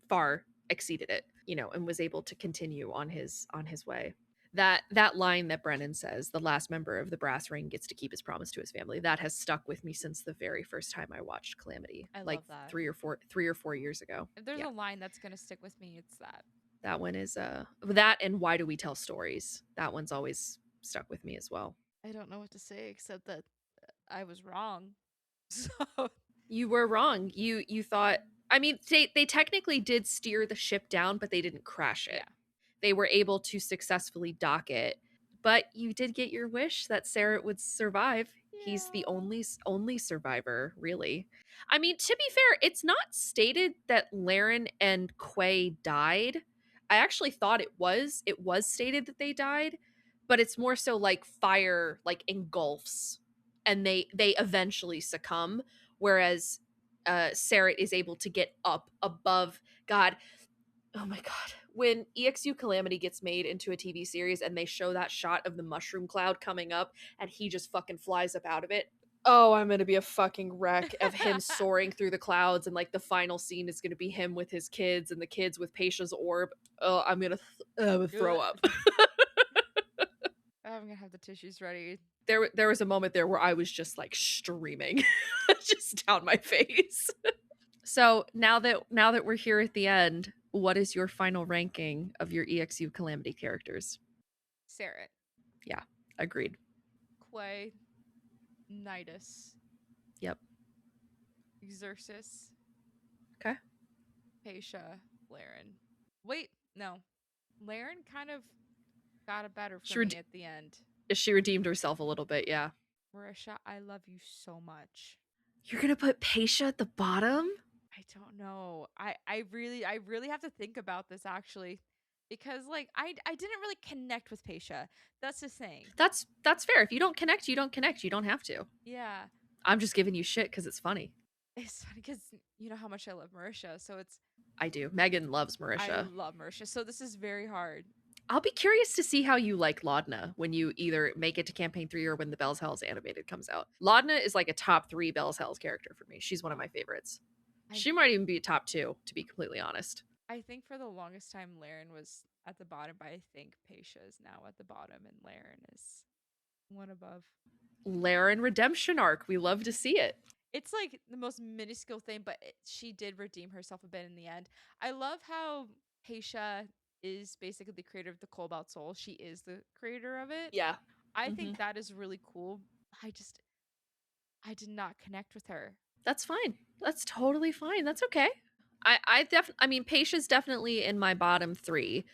far exceeded it, you know, and was able to continue on his way. That line that Brennan says, the last member of the brass ring gets to keep his promise to his family, that has stuck with me since the very first time I watched Calamity. I like love that. 3 or 4 years ago. If there's a line that's gonna stick with me, it's that. That one is that, and Why Do We Tell Stories? That one's always stuck with me as well. I don't know what to say except that I was wrong. So you were wrong. You thought, I mean, they technically did steer the ship down, but they didn't crash it. Yeah. They were able to successfully dock it. But you did get your wish that Sarah would survive. Yeah. He's the only survivor, really. I mean, to be fair, it's not stated that Laren and Quay died. I actually thought it was stated that they died, but it's more so like fire like engulfs and they eventually succumb, whereas Sarah is able to get up above. God, oh my god, when EXU Calamity gets made into a TV series and they show that shot of the mushroom cloud coming up and he just fucking flies up out of it, oh, I'm gonna be a fucking wreck of him soaring through the clouds, and like the final scene is gonna be him with his kids and the kids with Patia's orb. Oh, I'm gonna throw up. I'm gonna have the tissues ready. There was a moment there where I was just like streaming just down my face. So now that we're here at the end, what is your final ranking of your EXU Calamity characters? Sarah. Yeah, agreed. Quay. Nidus. Yep. Xerxes. Okay. Pasha. Laren. Wait, no. Laren kind of got it better for me at the end. She redeemed herself a little bit, yeah. Marisha, I love you so much. You're gonna put Pasha at the bottom? I don't know. I really have to think about this actually. Because like I didn't really connect with Pasha. That's the thing. That's fair. If you don't connect, you don't connect. You don't have to. Yeah. I'm just giving you shit because it's funny. It's funny because you know how much I love Marisha, so it's. I do. Megan loves Marisha. I love Marisha, so this is very hard. I'll be curious to see how you like Laudna when you either make it to campaign 3 or when the Bells Hells animated comes out. Laudna is like a top 3 Bells Hells character for me. She's one of my favorites. She might even be a top 2, to be completely honest. I think for the longest time, Laren was at the bottom, but I think Pasha is now at the bottom, and Laren is one above. Laren redemption arc. We love to see it. It's like the most minuscule thing, but she did redeem herself a bit in the end. I love how Pasha is basically the creator of the Cobalt Soul. She is the creator of it. Yeah. I think that is really cool. I did not connect with her. That's fine. That's totally fine. That's okay. I mean, Pasha's definitely in my bottom 3.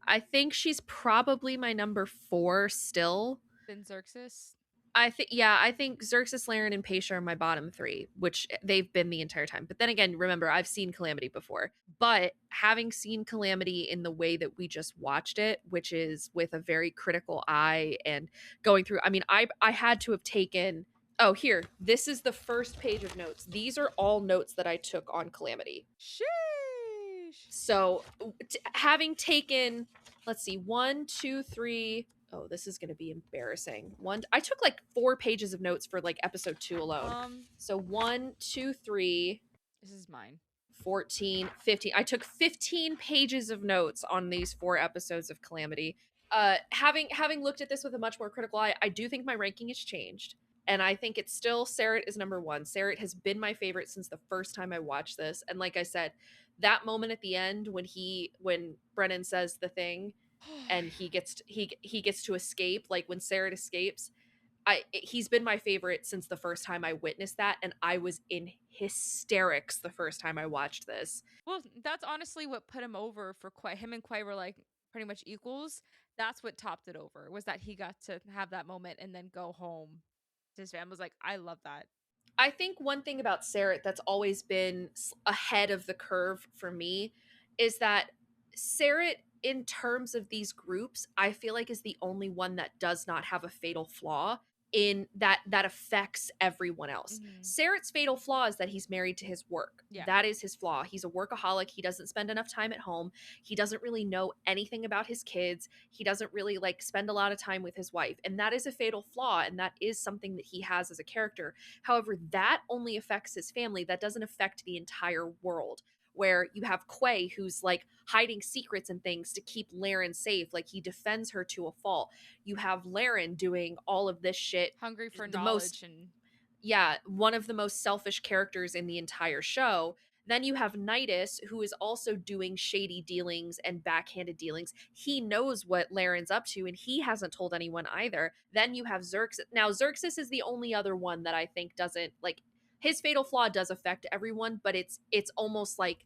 I think she's probably my number 4 still. Then Xerxes? I think Xerxes, Laren, and Pasha are my bottom 3, which they've been the entire time. But then again, remember, I've seen Calamity before. But having seen Calamity in the way that we just watched it, which is with a very critical eye and going through, I mean, I had to have taken, oh, here, this is the first page of notes. These are all notes that I took on Calamity. Sheesh. So having taken, let's see, 1, 2, 3... Oh, this is going to be embarrassing. I took like 4 pages of notes for like episode 2 alone. So 1, 2, 3. This is mine. 14, 15. I took 15 pages of notes on these 4 episodes of Calamity. Having looked at this with a much more critical eye, I do think my ranking has changed. And I think it's still Sarah is number 1. Sarah has been my favorite since the first time I watched this. And like I said, that moment at the end when Brennan says the thing and he gets to escape, like when Sarah escapes, he's been my favorite since the first time I witnessed that, and I was in hysterics the first time I watched this. Well, that's honestly what put him over for Quay. Him and Quay were like pretty much equals. That's what topped it over, was that he got to have that moment and then go home to his family. I was like, I love that. I think one thing about Sarah that's always been ahead of the curve for me is that Sarah, in terms of these groups, I feel like is the only one that does not have a fatal flaw in that affects everyone else. Sarah's fatal flaw is that he's married to his work. Yeah. That is his flaw. He's a workaholic. He doesn't spend enough time at home. He doesn't really know anything about his kids. He doesn't really like spend a lot of time with his wife. And that is a fatal flaw. And that is something that he has as a character. However, that only affects his family. That doesn't affect the entire world. Where you have Quay, who's like hiding secrets and things to keep Laren safe. Like he defends her to a fault. You have Laren doing all of this shit. Hungry for the knowledge most, and yeah, one of the most selfish characters in the entire show. Then you have Nidus, who is also doing shady dealings and backhanded dealings. He knows what Laren's up to, and he hasn't told anyone either. Then you have Xerxes. Now, Xerxes is the only other one that I think doesn't, like, his fatal flaw does affect everyone, but it's almost like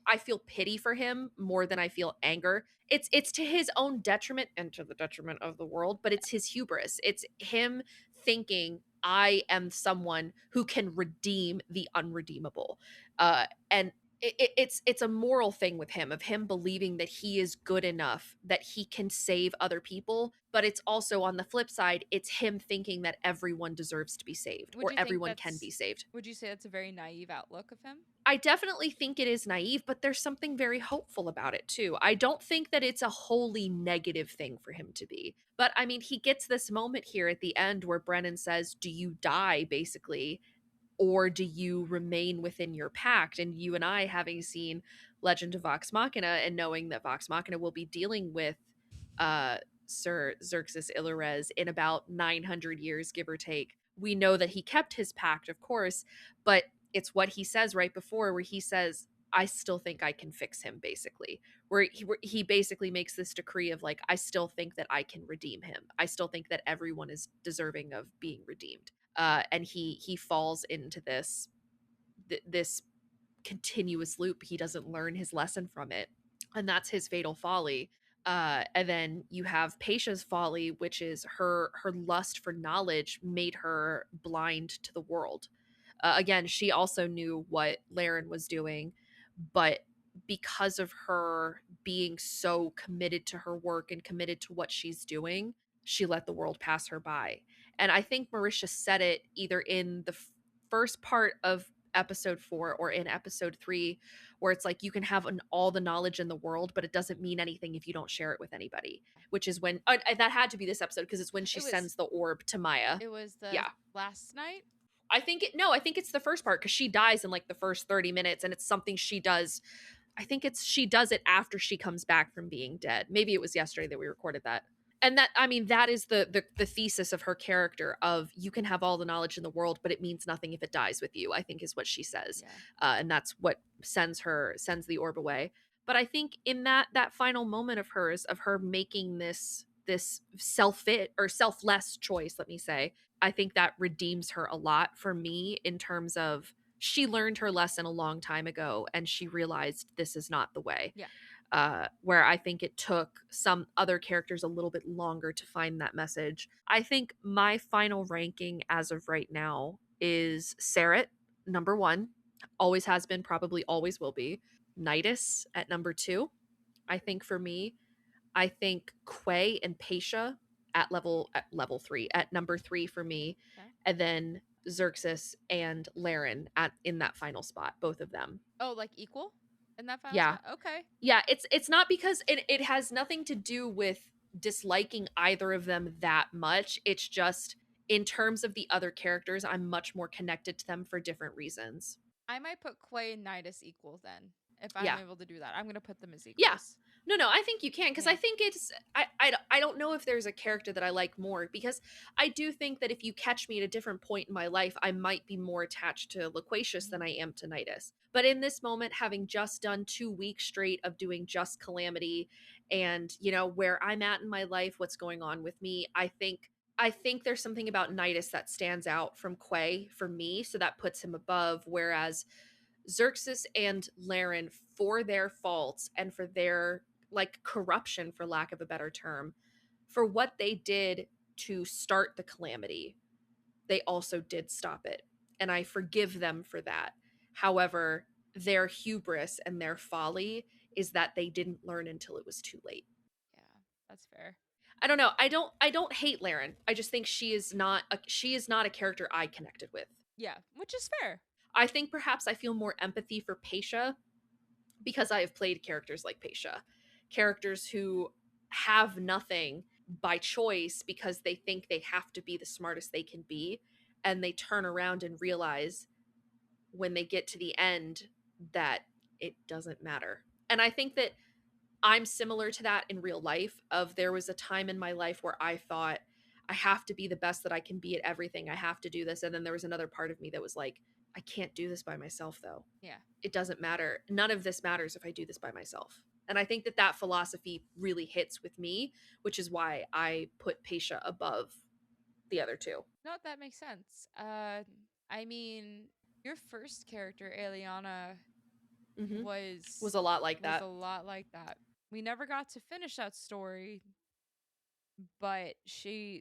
I feel pity for him more than I feel anger. It's to his own detriment and to the detriment of the world, but it's his hubris. It's him thinking I am someone who can redeem the unredeemable. And it's a moral thing with him, of him believing that he is good enough that he can save other people, but it's also on the flip side, it's him thinking that everyone deserves to be saved or everyone can be saved. Would you say that's a very naive outlook of him? I definitely think it is naive, but there's something very hopeful about it too. I don't think that it's a wholly negative thing for him to be. But I mean, he gets this moment here at the end where Brennan says, "Do you die, basically, or do you remain within your pact?" And you and I, having seen Legend of Vox Machina and knowing that Vox Machina will be dealing with Sir Xerxes Illarez in about 900 years, give or take, we know that he kept his pact, of course, but it's what he says right before, where he says, I still think I can fix him, basically. Where he basically makes this decree of like, I still think that I can redeem him. I still think that everyone is deserving of being redeemed. And he falls into this continuous loop. He doesn't learn his lesson from it, and that's his fatal folly. And then you have Paisha's folly, which is her lust for knowledge made her blind to the world. Again, she also knew what Laren was doing, but because of her being so committed to her work and committed to what she's doing, she let the world pass her by. And I think Marisha said it either in the first part of episode 4 or in episode 3, where it's like you can have all the knowledge in the world, but it doesn't mean anything if you don't share it with anybody. Which is when that had to be this episode, because it's when she sends the orb to Maya. It was the yeah last night. I think it's the first part, because she dies in like the first 30 minutes, and it's something she does. I think she does it after she comes back from being dead. Maybe it was yesterday that we recorded that. And that, I mean, that is the thesis of her character, of you can have all the knowledge in the world, but it means nothing if it dies with you, I think is what she says. And that's what sends the orb away. But I think in that final moment of hers, of her making this self-fit or selfless choice, let me say, I think that redeems her a lot for me, in terms of she learned her lesson a long time ago and she realized this is not the way. Where I think it took some other characters a little bit longer to find that message. I think my final ranking as of right now is Sarah, number 1. Always has been, probably always will be. Nidus at number 2. I think for me, I think Quay and Paisha at level 3, at number 3 for me. Okay. And then Xerxes and Laren in that final spot, both of them. Oh, like equal in that final Yeah. spot? Okay. Yeah, it's not because it has nothing to do with disliking either of them that much. It's just in terms of the other characters, I'm much more connected to them for different reasons. I might put Quay and Nidus equal then, if I'm Yeah. able to do that. I'm going to put them as equals. Yeah. No, I think you can, because I think it's I don't know if there's a character that I like more, because I do think that if you catch me at a different point in my life, I might be more attached to Loquacious than I am to Nidus. But in this moment, having just done 2 weeks straight of doing just Calamity, and you know where I'm at in my life, what's going on with me, I think there's something about Nidus that stands out from Quay for me, so that puts him above, whereas Xerxes and Laren, for their faults and for their like corruption, for lack of a better term, for what they did to start the Calamity, they also did stop it. and I forgive them for that. However, their hubris and their folly is that they didn't learn until it was too late. Yeah, that's fair. I don't know. I don't hate Laren. I just think she is not a character I connected with. Yeah, which is fair. I think perhaps I feel more empathy for Paisha because I have played characters like Paisha. Characters who have nothing by choice because they think they have to be the smartest they can be, and they turn around and realize when they get to the end that it doesn't matter. And I think that I'm similar to that in real life. Of there was a time in my life where I thought I have to be the best that I can be at everything. I have to do this. And then there was another part of me that was like, I can't do this by myself though. Yeah. It doesn't matter. None of this matters if I do this by myself. And I think that that philosophy really hits with me, which is why I put Paisha above the other two. No, that makes sense. I mean, your first character, Eliana, Mhm. was Was a lot like that. Was a lot like that. We never got to finish that story, but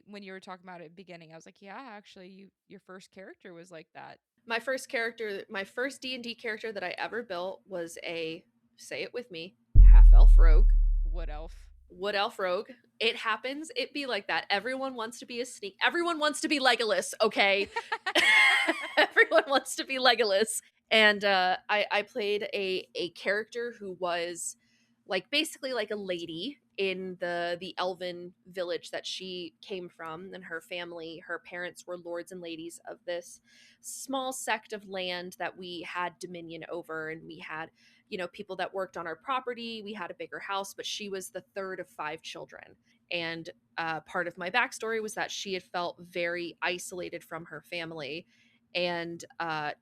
when you were talking about it at the beginning, I was like, yeah, actually, your first character was like that. My first D&D character that I ever built was a, say it with me, half-elf rogue. Wood elf rogue. It happens. It be like that. Everyone wants to be a sneak. Everyone wants to be Legolas, okay? Everyone wants to be Legolas. And I played a character who was like basically like a lady in the elven village that she came from, and her family, her parents were lords and ladies of this small sect of land that we had dominion over, and we had, you know, people that worked on our property. We had a bigger house, but she was the third of 5 children. And part of my backstory was that she had felt very isolated from her family. And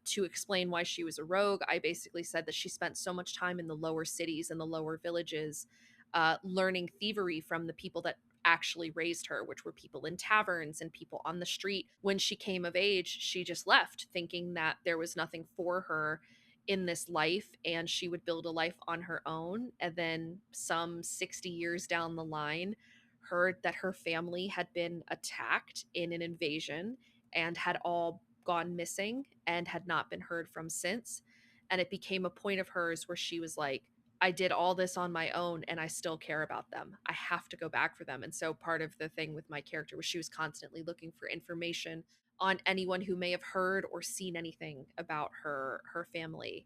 to explain why she was a rogue, I basically said that she spent so much time in the lower cities and the lower villages learning thievery from the people that actually raised her, which were people in taverns and people on the street. When she came of age, she just left thinking that there was nothing for her in this life and she would build a life on her own. And then some 60 years down the line, heard that her family had been attacked in an invasion and had all gone missing and had not been heard from since. And it became a point of hers where she was like, I did all this on my own and I still care about them. I have to go back for them. And so part of the thing with my character was she was constantly looking for information on anyone who may have heard or seen anything about her family.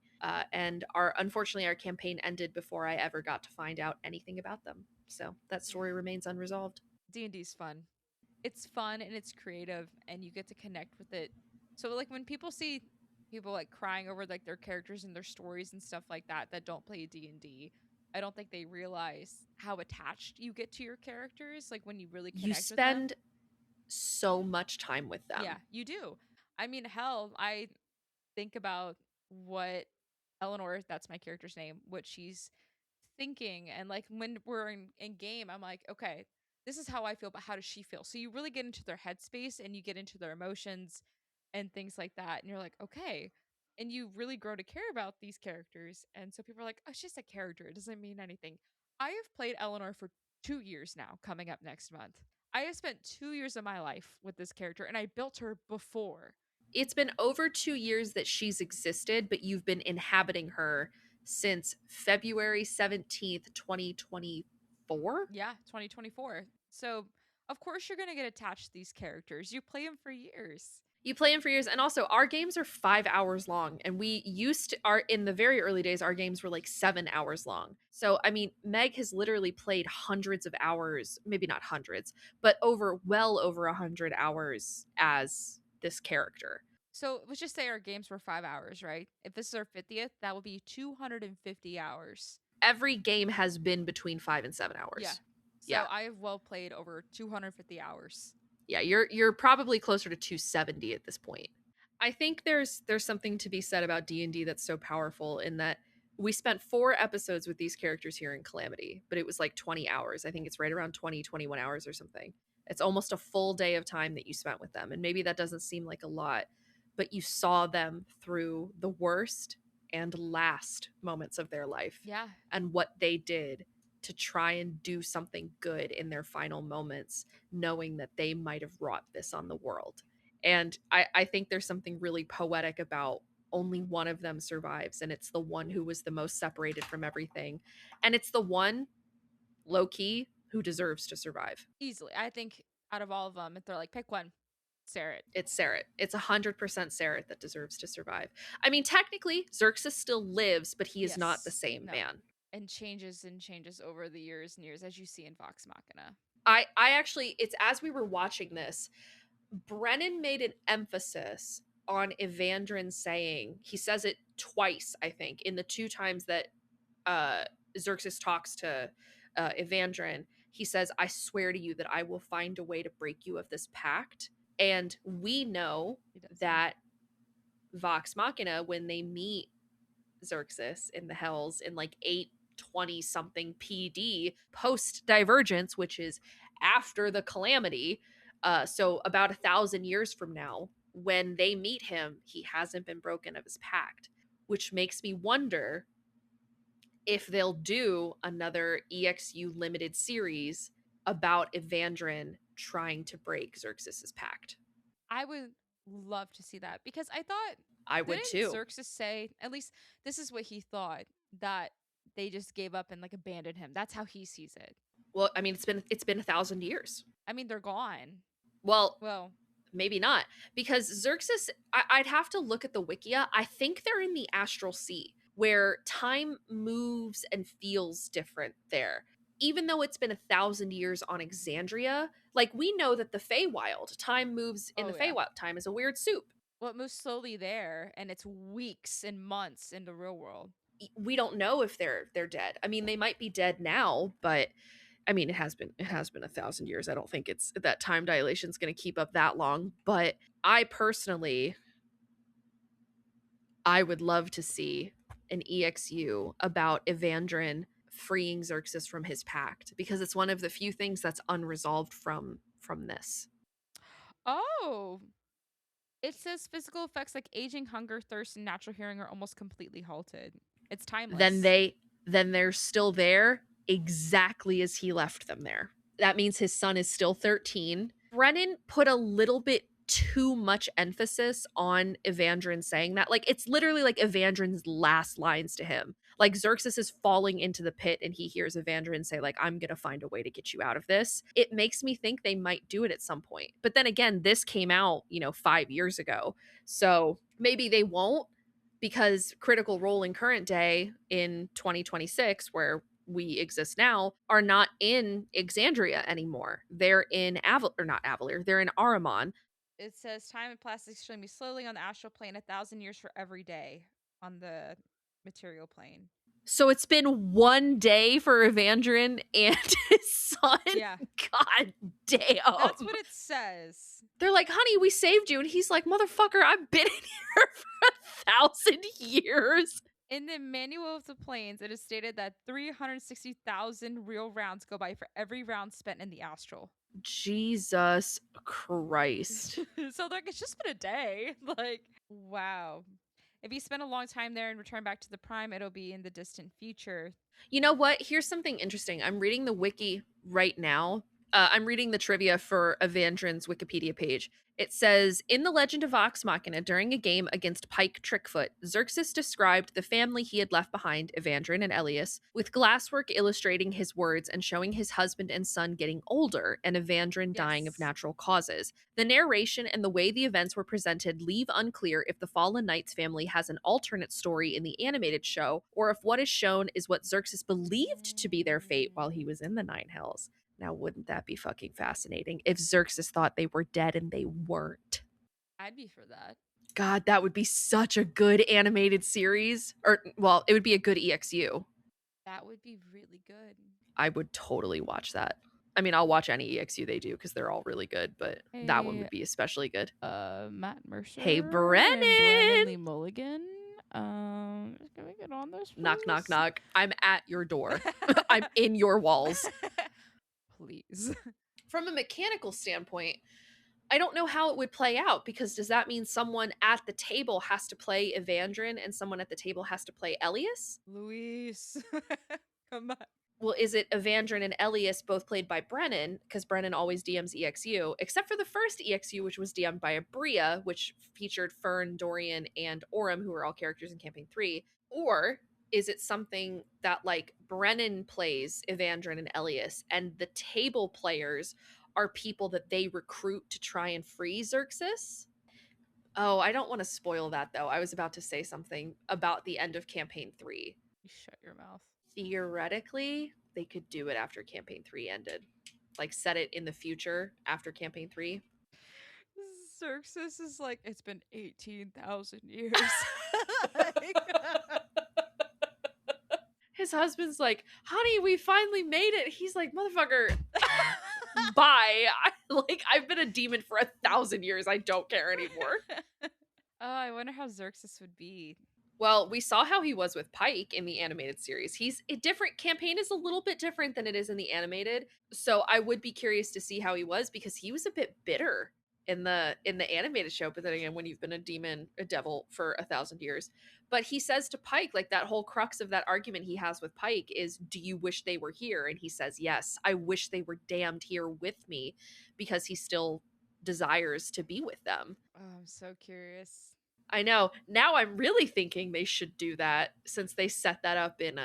And unfortunately our campaign ended before I ever got to find out anything about them. So that story remains unresolved. D&D's fun. It's fun and it's creative and you get to connect with it. So like when people see people like crying over like their characters and their stories and stuff like that don't play D&D, I don't think they realize how attached you get to your characters like when you really connect you with them. spend so much time with them. Yeah, you do. I mean, hell, I think about what Eleanor, that's my character's name, what she's thinking. And like when we're in game, I'm like, okay, this is how I feel, but how does she feel? So you really get into their headspace and you get into their emotions and things like that. And you're like, okay. And you really grow to care about these characters. And so people are like, oh, it's just a character. It doesn't mean anything. I have played Eleanor for 2 years now, coming up next month. I have spent 2 years of my life with this character and I built her before. It's been over 2 years that she's existed, but you've been inhabiting her since February 17th, 2024? Yeah, 2024. So, of course you're going to get attached to these characters. You play them for years. You play them for years, and also our games are 5 hours long, and we used to in the very early days our games were like 7 hours long. So I mean, Meg has literally played hundreds of hours, maybe not hundreds, but well over 100 hours as this character. So let's just say our games were 5 hours, right? If this is our 50th, that would be 250 hours. Every game has been between 5 and 7 hours. Yeah. So I have well played over 250 hours. Yeah, you're probably closer to 270 at this point. I think there's something to be said about D&D that's so powerful in that we spent 4 episodes with these characters here in Calamity, but it was like 20 hours. I think it's right around 21 hours or something. It's almost a full day of time that you spent with them. And maybe that doesn't seem like a lot, but you saw them through the worst and last moments of their life. Yeah. And what they did to try and do something good in their final moments, knowing that they might have wrought this on the world. And I think there's something really poetic about only one of them survives, and it's the one who was the most separated from everything. And it's the one, low key, who deserves to survive. Easily. I think out of all of them, if they're like, pick one, Sarah. It's Sarah. It's 100% Sarah that deserves to survive. I mean, technically, Xerxes still lives, but he is not the same man. And changes over the years and years, as you see in Vox Machina. I actually, it's as we were watching this, Brennan made an emphasis on Evandrin saying, he says it twice, I think, in the 2 times that Xerxes talks to Evandrin. He says, I swear to you that I will find a way to break you of this pact. And we know that Vox Machina, when they meet Xerxes in the Hells in like 820 something PD, post Divergence, which is after the Calamity, so about 1,000 years from now, when they meet him, he hasn't been broken of his pact, which makes me wonder if they'll do another EXU limited series about Evandrin trying to break Xerxes's pact. I would love to see that, because I thought I would too. Xerxes say, at least this is what he thought, that they just gave up and like abandoned him. That's how he sees it. Well, I mean, it's been 1,000 years. I mean, they're gone. Well, maybe not, because Xerxes, I'd have to look at the Wikia. I think they're in the Astral Sea, where time moves and feels different there. Even though it's been 1,000 years on Exandria, like, we know that the Feywild, time moves in the Feywild. Time is a weird soup. Well, it moves slowly there, and it's weeks and months in the real world. We don't know if they're dead. I mean, they might be dead now, but I mean, it has been 1,000 years. I don't think it's that time dilation is going to keep up that long. But I personally, I would love to see an EXU about Evandrin freeing Xerxes from his pact, because it's one of the few things that's unresolved from this. Oh, it says physical effects like aging, hunger, thirst, and natural hearing are almost completely halted. It's timeless. Then they're still there exactly as he left them there. That means his son is still 13. Brennan put a little bit too much emphasis on Evandrin saying that. Like, it's literally like Evandrin's last lines to him. Like, Xerxes is falling into the pit and he hears Evandrin say, like, I'm gonna find a way to get you out of this. It makes me think they might do it at some point. But then again, this came out, 5 years ago. So maybe they won't, because Critical Role in current day in 2026, where we exist now, are not in Exandria anymore. They're in not Avalir, they're in Ahriman. It says time and plastic extremely slowly on the astral plane, 1,000 years for every day on the material plane. So it's been 1 day for Evandrin and his son? Yeah. God damn. That's what it says. They're like, honey, we saved you. And he's like, motherfucker, I've been in here for 1,000 years. In the Manual of the Planes, it is stated that 360,000 real rounds go by for every round spent in the astral. Jesus Christ. So like, it's just been a day. Like, wow. If you spend a long time there and return back to the Prime, it'll be in the distant future. You know what? Here's something interesting. I'm reading the wiki right now. I'm reading the trivia for Evandrin's Wikipedia page. It says, in The Legend of Vox Machina, during a game against Pike Trickfoot, Xerxes described the family he had left behind, Evandrin and Elias, with glasswork illustrating his words and showing his husband and son getting older and Evandrin dying of natural causes. The narration and the way the events were presented leave unclear if the Fallen Knights family has an alternate story in the animated show, or if what is shown is what Xerxes believed to be their fate while he was in the Nine Hells. Now, wouldn't that be fucking fascinating if Xerxes thought they were dead and they weren't? I'd be for that. God, that would be such a good animated series. Or, well, it would be a good EXU. That would be really good. I would totally watch that. I mean, I'll watch any EXU they do because they're all really good, but that one would be especially good. Matt Mercer. Hey, Brennan! Brennan Lee Mulligan. Can we get on this? Knock, knock, knock. I'm at your door. I'm in your walls. Please. From a mechanical standpoint, I don't know how it would play out, because does that mean someone at the table has to play Evandrin and someone at the table has to play Elias? Luis. Come on. well, is it Evandrin and Elias, both played by Brennan, because Brennan always DMs EXU, except for the first EXU, which was DM'd by Abria, which featured Fern, Dorian, and Orem, who are all characters in Campaign 3? Or is it something that, like, Brennan plays Evandrin and Elias, and the table players are people that they recruit to try and free Xerxes? Oh, I don't want to spoil that, though. I was about to say something about the end of Campaign 3. You shut your mouth. Theoretically, they could do it after Campaign 3 ended. Like, set it in the future after Campaign 3. Xerxes is like, it's been 18,000 years. His husband's like, honey, we finally made it. He's like, motherfucker, bye. I've been a demon for 1,000 years. I don't care anymore. I wonder how Xerxes would be. Well, we saw how he was with Pike in the animated series. He's a different campaign is a little bit different than it is in the animated. So I would be curious to see how he was, because he was a bit bitter in the animated show. But then again, when you've been a devil for 1,000 years. But he says to Pike, like, that whole crux of that argument he has with Pike is, do you wish they were here? And he says, yes, I wish they were damned here with me, because he still desires to be with them. Oh, I'm so curious. I know. Now I'm really thinking they should do that, since they set that up in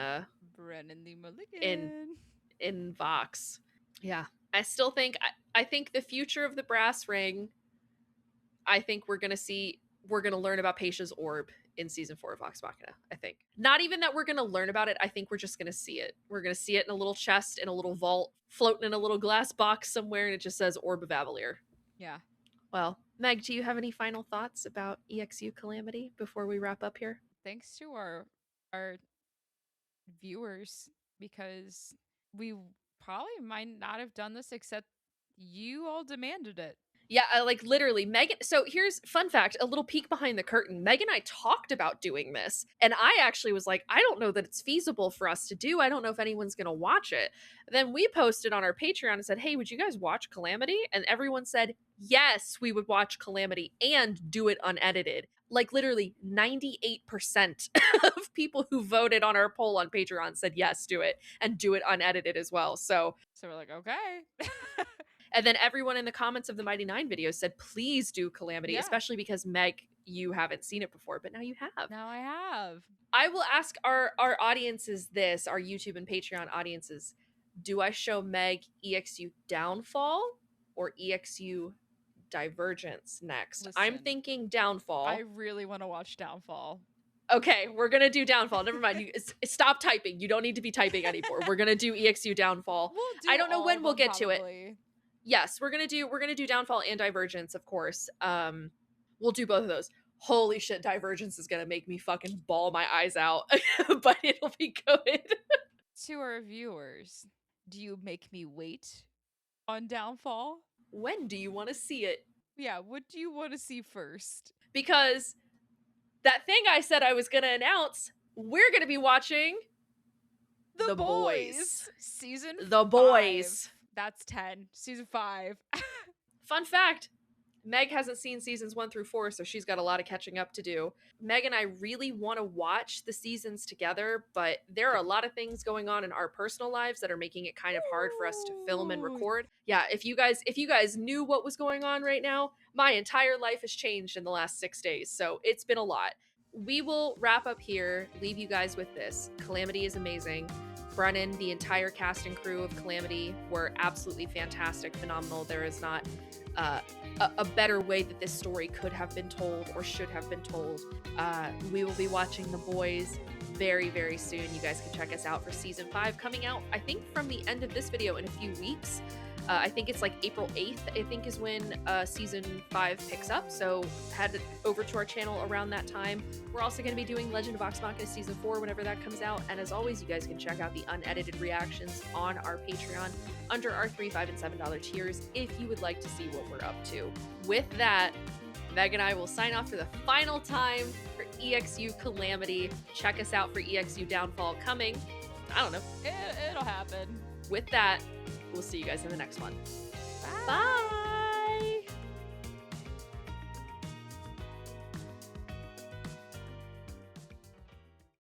Brennan the Mulligan. in Vox. Yeah. I still think I think the future of the brass ring, I think we're gonna learn about Paisha's orb in season 4 of Vox Machina, I think. Not even that we're gonna learn about it, I think we're just gonna see it. We're gonna see it in a little chest, in a little vault, floating in a little glass box somewhere, and it just says Orb of Avalir. Yeah. Well, Meg, do you have any final thoughts about EXU Calamity before we wrap up here? Thanks to our viewers, because we probably might not have done this except you all demanded it. Yeah, like literally, Megan. So here's fun fact, a little peek behind the curtain. Meg and I talked about doing this, and I actually was like, I don't know that it's feasible for us to do. I don't know if anyone's going to watch it. Then we posted on our Patreon and said, hey, would you guys watch Calamity? And everyone said, yes, we would watch Calamity and do it unedited. Like literally 98% of people who voted on our poll on Patreon said, yes, do it, and do it unedited as well. So we're like, okay. And then everyone in the comments of the Mighty Nine videos said, please do Calamity, Yeah. especially because, Meg, you haven't seen it before, but now you have. Now I have. I will ask our audiences this, our YouTube and Patreon audiences, do I show Meg EXU Downfall or EXU Divergence next? I'm Listen, thinking Downfall. I really want to watch Downfall. Okay, we're gonna do Downfall. Never mind. Stop typing. You don't need to be typing anymore. We're gonna do EXU Downfall. We'll do I don't know all when of we'll them get to it. probably. Yes, we're gonna do Downfall and Divergence, of course. We'll do both of those. Holy shit, Divergence is gonna make me fucking bawl my eyes out, but it'll be good. To our viewers, do you make me wait on Downfall? When do you want to see it? Yeah, what do you want to see first? Because that thing I said I was gonna announce, we're gonna be watching The Boys. Season The Boys. 5. That's 10. Season 5. Fun fact, Meg hasn't seen seasons 1 through 4, so she's got a lot of catching up to do. Meg and I really want to watch the seasons together, but there are a lot of things going on in our personal lives that are making it kind of hard for us to film and record. Yeah, if you guys knew what was going on right now, my entire life has changed in the last 6 days, so it's been a lot. We will wrap up here, leave you guys with this. Calamity is amazing. Brennan, the entire cast and crew of Calamity were absolutely fantastic, phenomenal. There is not a better way that this story could have been told or should have been told. We will be watching The Boys very, very soon. You guys can check us out for season 5 coming out, I think, from the end of this video in a few weeks. I think it's like April 8th, I think, is when season 5 picks up. So head over to our channel around that time. We're also going to be doing Legend of Vox Machina season 4 whenever that comes out. And as always, you guys can check out the unedited reactions on our Patreon under our $3, $5, and $7 tiers if you would like to see what we're up to. With that, Meg and I will sign off for the final time for EXU Calamity. Check us out for EXU Downfall coming. I don't know. It'll happen. With that, we'll see you guys in the next one. Bye. Bye.